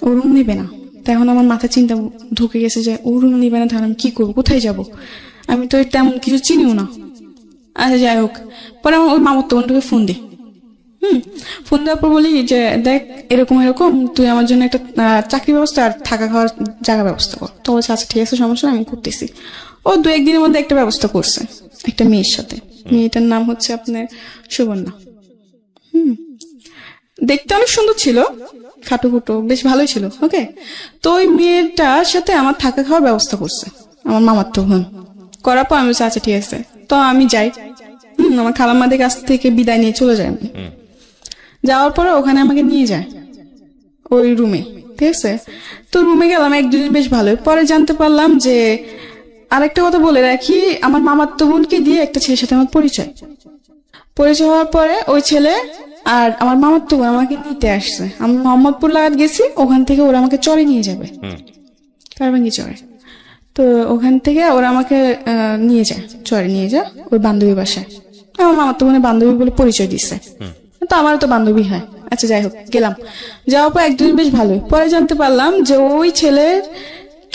ও রুম নিবে না। তখন আমার মাথা চিন্তা ঢুকে গেছে যে ও রুম নিবে না, তাহলে আমি কি করবো, কোথায় যাব? আমি তো তেমন কিছু চিনিও না। আচ্ছা যাই হোক, পরে আমার ওই মামাতো বোনটাকে ফোন দিই। ফোন দেওয়ার পর বলি যে দেখ এরকম তুই আমার জন্য একটা চাকরি ব্যবস্থা আর থাকা খাওয়ার জায়গা ব্যবস্থা কর। তো বলছে আচ্ছা ঠিক আছে, সমস্যা আমি করতেছি। ও 2-1 দিনের মধ্যে একটা ব্যবস্থা করছে একটা মেয়ের সাথে। মেয়েটার নাম হচ্ছে আপনার সুবর্ণা। দেখতে অনেক সুন্দর ছিল, খাটো খুটো, বেশ ভালোই ছিল। ওকে, তো ওই মেয়েটার সাথে আমার থাকা খাওয়ার ব্যবস্থা করছে আমার মামাতো বোন। করার পর আমি বলছি আচ্ছা ঠিক আছে। তো আমি যাই, আমার খালাম্মাদের কাছ থেকে বিদায় নিয়ে চলে যাই। আমি যাওয়ার পরে ওখানে আমাকে নিয়ে যায় ওই রুমে, ঠিক আছে। তো রুমে গেলাম 1-2 দিন বেশ ভালোই। পরে জানতে পারলাম যে আরেকটা কথা বলে রাখি, আমার মামাতো বোনকে দিয়ে একটা ছেলের সাথে আমার পরিচয় হওয়ার পরে ওই ছেলে আর আমার মামাতো বোন আমাকে নিতে আসছে। আমি মোহাম্মদপুর লাগাত গেছি, ওখান থেকে ওরা আমাকে চরে নিয়ে যাবে, কারবাঙ্গি চরে। তো ওখান থেকে ওরা আমাকে নিয়ে যায়, চরে নিয়ে যায় ওই বান্ধবী বাসায়। আমার মামাতো বোনের বান্ধবী বলে পরিচয় দিচ্ছে, তো আমারও তো বান্ধবী হয়। আচ্ছা যাই হোক, গেলাম। যাওয়ার পর একদিন বেশ ভালোই, পরে জানতে পারলাম যে ওই ছেলের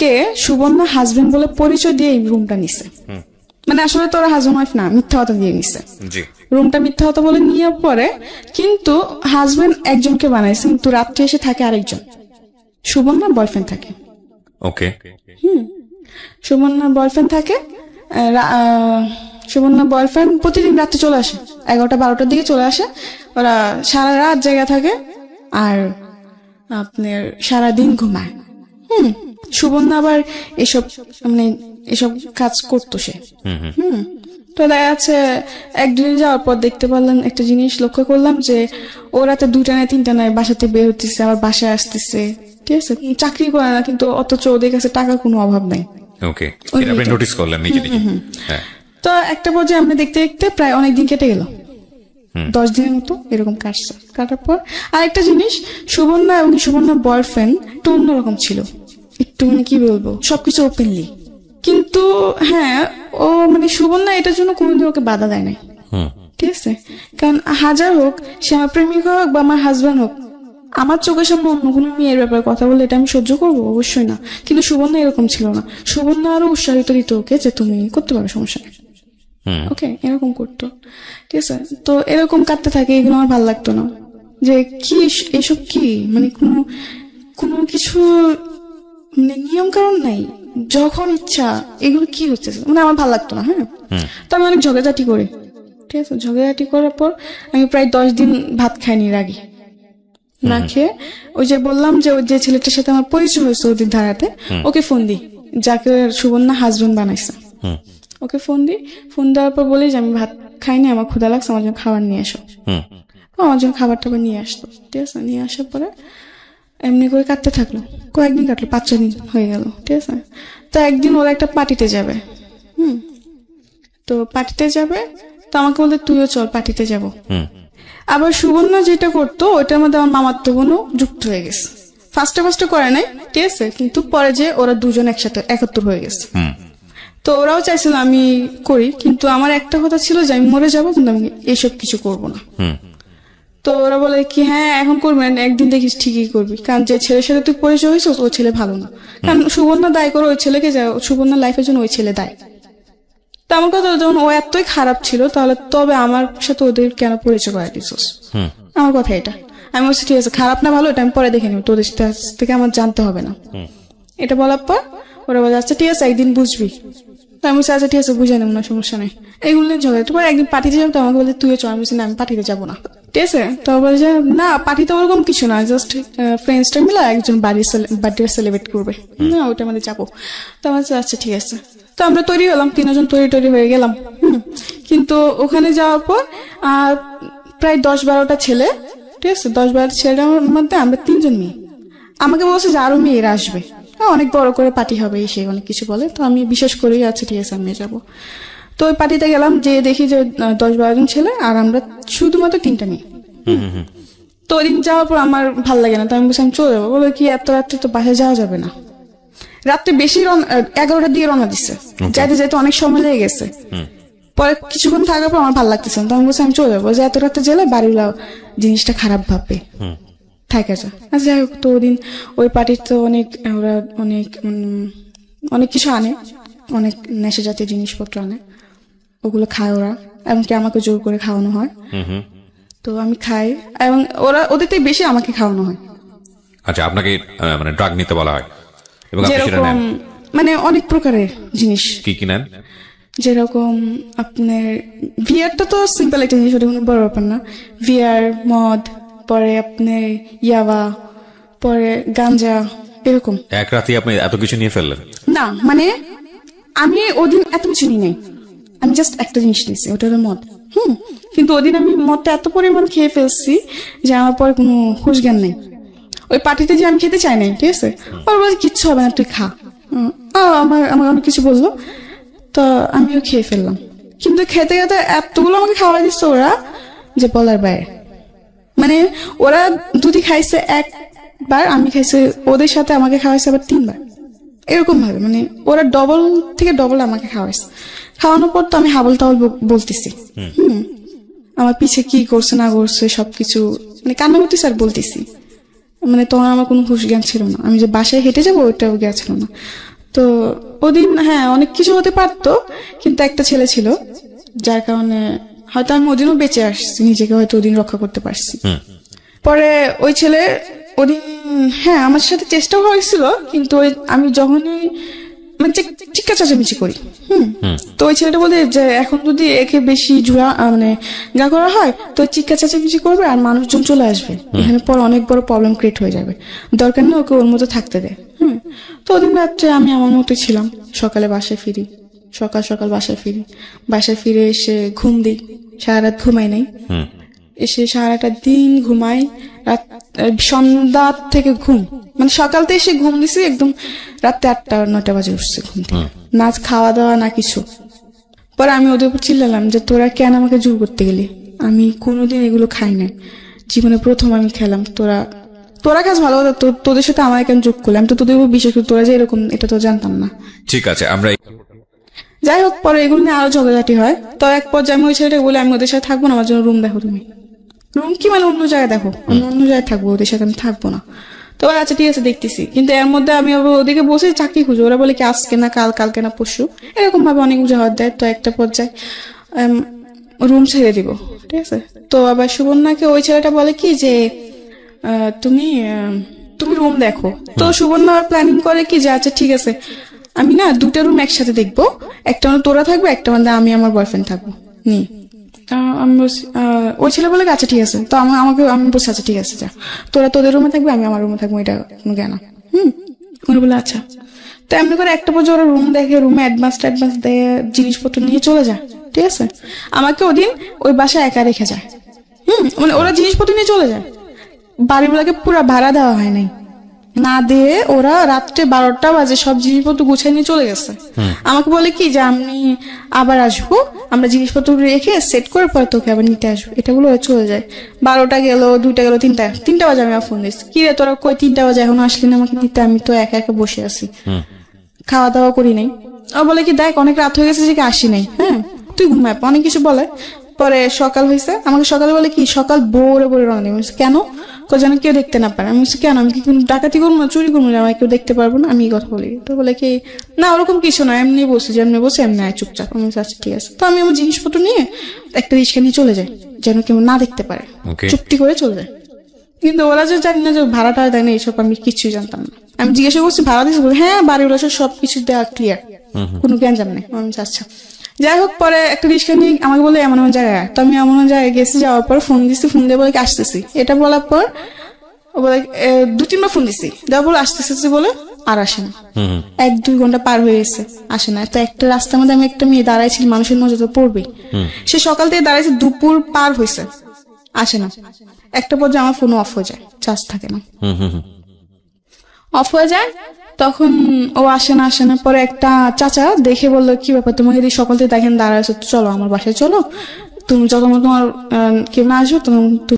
কে সুবর্ণা হাজবেন্ড বলে পরিচয় দিয়ে এই রুমটা নিছে। মানে আসলে তো ওরা হাজবেন্ড ওয়াইফ না, মিথ্যা কথা দিয়ে নিছে রুমটা, মিথ্যা কথা বলে নিয়ে পরে। কিন্তু হাজবেন্ড একজনকে বানাইছে, কিন্তু রাত্রে এসে থাকে আরেকজন, সুবর্ণা বয়ফ্রেন্ড থাকে। ওকে। সুবর্ণা বয়ফ্রেন্ড থাকে, সুবর্ণা বয়ফ্রেন্ড প্রতিদিন রাত্রে চলে আসে, 11টা-12টার দিকে চলে আসে। ওরা সারা রাত জায়গা থাকে আর আপনার সারাদিন ঘুমায়। সুবর্ণা আবার এসব মানে এসব কাজ করতো সে। তো দেখা যাচ্ছে একদিন যাওয়ার পর দেখতে পারলাম একটা জিনিস, লক্ষ্য করলাম যে ও রাতে 2টা না 3টা নয় বাসাতে বের হতেছে, আবার বাসায় আসতেছে, ঠিক আছে। চাকরি করে না, কিন্তু অথচ ওদের কাছে টাকার কোনো অভাব নাই। ওকে, এটা আপনি নোটিস করলেন নিজে নিজে? হ্যাঁ। তো একটা পর্যায়ে আমরা দেখতে দেখতে প্রায় অনেকদিন কেটে গেল, 10 দিনের মতো এরকম কাটছে। কাটার পর আরেকটা জিনিস, সুবর্ণা এবং সুবর্ণার বয়ফ্রেন্ড একটু অন্যরকম ছিল, একটু মানে কি বলবো, সবকিছু ওপেনলি। কিন্তু হ্যাঁ, ও মানে সুবর্ণা এটার জন্য কোনোদিন ওকে বাধা দেয় নাই, ঠিক আছে। কারণ হাজার হোক, সে আমার প্রেমিক হোক বা আমার হাজবেন্ড হোক, আমার চোখের সামনে অন্য কোনো মেয়ের ব্যাপারে কথা বললে এটা আমি সহ্য করবো? অবশ্যই না। কিন্তু সুবর্ণা এরকম ছিল না, সুবর্ণা আরো উৎসাহিত দিত ওকে যে তুমি করতে পারো, সমস্যা নেই, ওকে, এরকম করতো, ঠিক আছে। তো এরকম কাটতে থাকে, এগুলো আমার ভালো লাগতো না। যে কি এসব, কি মানে কোনো কিছু মানে নিয়ম কারণ নাই, যখন ইচ্ছা এগুলো কি হচ্ছে, মানে আমার ভালো লাগতো না। হ্যাঁ, তো আমি অনেক ঝগড়াঝাটি করি, ঠিক আছে। ঝগড়াঝাটি করার পর আমি প্রায় 10 দিন ভাত খাইনি, রাগি না খেয়ে। ওই যে বললাম যে ওই যে ছেলেটার সাথে আমার পরিচয় হয়েছে ওদের ধারাতে, ওকে ফোন দিই, যাকে সুবর্ণা হাজবেন্ড বানাইছে। ওকে ফোন দেওয়ার পর বলি যে আমি ভাত খাইনি, আমার ক্ষুধা লাগছে, আমার জন্য খাবার নিয়ে আসো। আমার জন্য খাবার টাবার নিয়ে আসতো, ঠিক আছে। নিয়ে আসার পরে এমনি করে কাটতে থাকলো, কয়েকদিন কাটলো, 5-6 দিন হয়ে গেল, ঠিক আছে। তো একদিন ওরা একটা পার্টিতে যাবে, তো পার্টিতে যাবে, তো আমাকে বলতে তুইও চল পার্টিতে যাবো। আবার সুবর্ণা যেটা করতো ওইটার মধ্যে আমার মামাতো বোনও যুক্ত হয়ে গেছে। ফার্স্টে করে নাই, ঠিক আছে, কিন্তু পরে যে ওরা দুজন একসাথে একাত্তর হয়ে গেছে। তো ওরাও চাইছিল আমি করি, কিন্তু আমার একটা কথা ছিল যে আমি মরে যাবো, কিন্তু আমি এসব কিছু করবো না। তো ওরা বলে কি হ্যাঁ এখন করবি না, একদিন দেখিস ঠিকই করবি, কারণ যে ছেলের সাথে তুই পরিচয় হয়েছিস ওই ছেলে ভালো না। কারণ সুবর্ণা দায় করে ওই ছেলেকে, যায় সুবর্ণার লাইফের জন্য ওই ছেলে দায়। তো আমার কথা, যখন ও এতই খারাপ ছিল তাহলে তবে আমার সাথে ওদের কেন পরিচয় করাই দিছিস? আমার কথা এটা। আমি বলছি ঠিক আছে, খারাপ না ভালো এটা আমি পরে দেখে নিব, তোদের থেকে আমার জানতে হবে না। এটা বলার পর ওরা বলে আচ্ছা ঠিক আছে একদিন বুঝবি। আমি বলছি আচ্ছা ঠিক আছে বুঝে নেব না, সমস্যা নেই। এইগুলো ঝগড়া তো একদিন পার্টিতে যাবো, তো আমাকে বলে তুইও চল। আমি বলছি না, আমি পার্টিতে যাবো না, ঠিক আছে। তো বলে যে না পার্টিতে ওরকম কিছু না, জাস্ট ফ্রেন্ডসটা মিলে একজন বার্থডে সেলিব্রেট করবে, না ওইটা আমাদের যাবো। তো আমার আচ্ছা ঠিক আছে। তো আমরা তৈরি হলাম, 3জন তৈরি হয়ে গেলাম। কিন্তু ওখানে যাওয়ার পর প্রায় 10-12টা ছেলে, ঠিক আছে, 10-12টা ছেলের মধ্যে আমরা 3জন মেয়ে। আমাকে বলছে যে আরো মেয়েরা আসবে, অনেক বড় করে পার্টি হবে, সে অনেক কিছু বলে। তো আমি বিশেষ করি আচ্ছা ঠিক আছে আমি যাবো। তো ওই পার্টিতে গেলাম, যে দেখি যে 10-12জন ছেলে আর আমরা শুধুমাত্র 3টা মেয়ে। তো ওই দিন যাওয়ার পর আমার ভাল লাগে না, তো আমি বলছি আমি চলে যাবো। বলে কি এত রাত্রে তো বাসায় যাওয়া যাবে না, রাত্রে বেশি 11টার দিকে রওনা দিচ্ছে, যাইতে যাইতে অনেক সময় লেগে গেছে। পরে কিছুক্ষণ থাকার পর আমার ভালো লাগতেছে না, তো আমি বলছি আমি চলে যাবো, যে এত রাত্রে গেলে বাড়িগুলা জিনিসটা খারাপ ভাববে, থাকে যা। আচ্ছা যাই হোক, তো ওদিন ওই পার্টিতে ওরা অনেক কিছু আনে, অনেক নেশা জাতীয় জিনিসপত্র আনে, ওগুলো খায় ওরা, এমনকি আমাকে জোর করে খাওয়ানো হয়। তো আমি খাই, এবং ওদের থেকে বেশি আমাকে খাওয়ানো হয়। আচ্ছা, আপনাকে মানে ড্রাগ নিতে বলা হয়, যেরকম মানে অনেক প্রকারের জিনিস। কি কি নেন? যেরকম আপনার ভিআরটা তো সিম্পল একটা জিনিস, ওটা কোনো বড় ব্যাপার না। ভিআর, মদ, পরে আপনার ইয়াবা, পরে গাঞ্জা, এরকম। এক রাতে আপনি এত কিছু নিয়ে ফেললেন? না মানে আমি ওদিন এত কিছু নিই নাই, আমি জাস্ট একটা জিনিস নিয়েছি, ওটা হলো মদ। কিন্তু ওদিন আমি মদটা এত পরিমাণ খেয়ে ফেলছি যে আমার পরে কোনো হুঁশ জ্ঞান নেই। ওই পার্টিতে যে আমি খেতে চাই নাই, ঠিক আছে, ওর বলে কিচ্ছু হবে না তুই খা। আমার অনেক কিছু বললো, তো আমিও খেয়ে ফেললাম, কিন্তু খেতে খেতে এতগুলো আমাকে খাওয়া দিচ্ছে ওরা যে বলার বাইরে। মানে ওরা দুটি খাইছে একবার, আমি খাইছে ওদের সাথে, আমাকে খাওয়াইছে আবার 3বার, এরকম ভাবে। মানে ওরা ডবল থেকে ডবল আমাকে খাওয়াইছে। খাওয়ানোর পর তো আমি হাবল তাবল বলতেছি, আমার পিছে কি করছে না করছে সবকিছু, মানে কান্না করতেছি আর বলতেছি। মানে তখন আমার কোনো হুঁশ জ্ঞান ছিল না, আমি যে বাসায় হেঁটে যাবো ওইটাও জ্ঞান ছিল না। তো ওদিন হ্যাঁ অনেক কিছু হতে পারতো, কিন্তু একটা ছেলে ছিল যার কারণে হয়তো আমি ওদিনও বেঁচে আসছি, নিজেকে হয়তো ওদিন রক্ষা করতে পারছি। পরে ওই ছেলে ওদিন হ্যাঁ আমার সাথে চেষ্টাও হয়েছিল, কিন্তু আমি যখনই মানে চিৎকার চেঁচামেচি করি, তো ওই ছেলেটা বলে যে এখন যদি একে বেশি মানে গা করা হয় তো চিৎকার চেঁচামেচি করবে আর মানুষজন চলে আসবে, এখানে পর অনেক বড় প্রবলেম ক্রিয়েট হয়ে যাবে, দরকার নেই ওকে ওর মতো থাকতে দেয়। তো ওদিন রাত্রে আমি আমার মতো ছিলাম, সকালে বাসায় ফিরি, সকাল সকাল বাসায় ফিরে এসে ঘুম দিই, সারা রাত ঘুমাই নাই, এসে সারাটা দিন ঘুমাই, রাত সন্ধ্যা থেকে ঘুম, মানে সকালতে এসে ঘুম দিছি একদম রাতে 8টা-9টা বাজে উঠছে ঘুম থেকে, না খাওয়া দাওয়া না কিছু। পরে আমি ওদের উপর চিল্লালাম যে তোরা কেন আমাকে জোর করতে গেলি, আমি কোনোদিন এগুলো খাই নাই, জীবনে প্রথম আমি খেলাম, তোরা কাজ ভালো কথা, তোদের সাথে আমার কেন যোগ করলাম, তো তোদের উপর বিশ্বাস করি, তোরা যে এরকম এটা তো জানতাম না। ঠিক আছে, আমরা যাই হোক পরে এগুলো নিয়ে আরো ঝগড়াঝাটি হয়। তো এক পর্যায়ে আমি ওই ছেলেটাকে বলে আমি ওদের সাথে থাকবো না, আমার জন্য রুম দেখো তুমি। রুম কি মানে অন্য জায়গায় দেখো, আমি অন্য জায়গায় থাকবো, ওদের সাথে আমি থাকবো না। তো আচ্ছা ঠিক আছে দেখতেছি, কিন্তু এর মধ্যে আমি ওদিকে বসে চাকরি খুঁজো, ওরা বলে কি আজকে না কালকে না পরশু, এরকম ভাবে অনেক উজাহার দেয়। তো একটা পর্যায়ে রুম ছেড়ে দিব, ঠিক আছে। তো আবার সুবর্ণাকে ওই ছেলেটা বলে কি যে তুমি রুম দেখো। তো সুবর্ণা প্ল্যানিং করে কি যে আচ্ছা ঠিক আছে আমি না 2টা রুম একসাথে দেখবো, একটা মানে তোরা থাকবে, একটা মানে আমি আমার বয়ফ্রেন্ড থাকবো নি। আমি বলছি ওই ছেলে বলে আচ্ছা ঠিক আছে। তো আমি বলছি আচ্ছা ঠিক আছে, যা তোরা তোদের রুমে থাকবে, আমি আমার রুমে থাকবো, এটা কোনো জ্ঞান। ওরা বলে আচ্ছা। তো এমনি করে একটা পর্যায়ে ওরা রুম দেখে, রুমে অ্যাডভান্স দেয়, জিনিসপত্র নিয়ে চলে যায়, ঠিক আছে। আমাকে ওদিন ওই বাসায় একা রেখে যায়, মানে ওরা জিনিসপত্র নিয়ে চলে যায়, বাড়িগুলোকে পুরো ভাড়া দেওয়া হয় নাই, না দিয়ে ওরা রাত্রে 12টা বাজে সব জিনিসপত্র গুছিয়ে নিয়ে চলে গেছে। আমাকে বলে কি যে আমি আবার আসবো, আমরা জিনিসপত্র রেখে সেট করে পরে তোকে আবার নিতে আসবো, এটা বলে চলে যায়। 12টা গেল, 2টা গেল, 3টা বাজে আমি ফোন দিচ্ছি, কি রে তোরা কই 3টা বাজে এখনো আসলি না আমাকে নিতে, আমি তো একা একা বসে আছি, খাওয়া দাওয়া করি নাই। ও বলে কি দেখ অনেক রাত হয়ে গেছে যে আসি নাই, তুই ঘুমায়, অনেক কিছু বলে। পরে সকাল হয়েছে, আমাকে সকালে বলে কি সকাল ভোরে রওনা দিই। কেন? যেন কেউ দেখতে না পারে। আমি কেন, আমি কি ডাকাতি করবো না, চুরি করবো না, আমাকে কেউ দেখতে পারবো না, আমি এই কথা বলি। তো বলে কি না ওরকম কিছু না, এমনি বসে যেমনি বসে এমনি আয় চুপচাপ। আমি আচ্ছা ঠিক আছে। তো আমি আমার জিনিসপত্র নিয়ে একটা রিক্সা নিয়ে চলে যাই, যেন কেউ না দেখতে পারে, চুপটি করে চলে যায়। কিন্তু ওরা যে জানি না যে ভাড়াটা দেয় না, এইসব আমি কিছুই জানতাম না। আমি জিজ্ঞাসা করছি ভাড়া দিয়েছি, হ্যাঁ বাড়িগুলো সবকিছু দেওয়া ক্লিয়ার, কোনো জ্ঞান নেই। আমি আচ্ছা। যাই হোক পরে একটা রিক্সা নিয়ে আমাকে বলে এমন এমন জায়গায়, তো আমি এমন জায়গায় গেছি, যাওয়ার পর ফোন দিচ্ছি, ফোন দিয়ে বলে আসতেছি, এটা বলার পর বলে 2-3বার ফোন দিচ্ছি, দেওয়ার পর আসতেছি বলে আর আসে না। 1-2 ঘন্টা পার হয়ে গেছে, আসে না। তো একটা রাস্তার মধ্যে আমি একটা মেয়ে দাঁড়াইছিল, মানুষের নজর তো পড়বেই, সে সকাল থেকে দাঁড়াইছে, দুপুর পার হয়েছে, আসে না। একটা পর্যায়ে আমার ফোন অফ হয়ে যায়, চার্জ থাকে না, অফ হয়ে যায়। তখন ও আসে না। পরে একটা চাচা দেখে বললো কি ব্যাপার, তোমাকে যদি সকাল থেকে দেখেন দাঁড়াইছো, চলো আমার বাসায় চলো, তুমি যখন তোমার কেউ না আসবে তুমি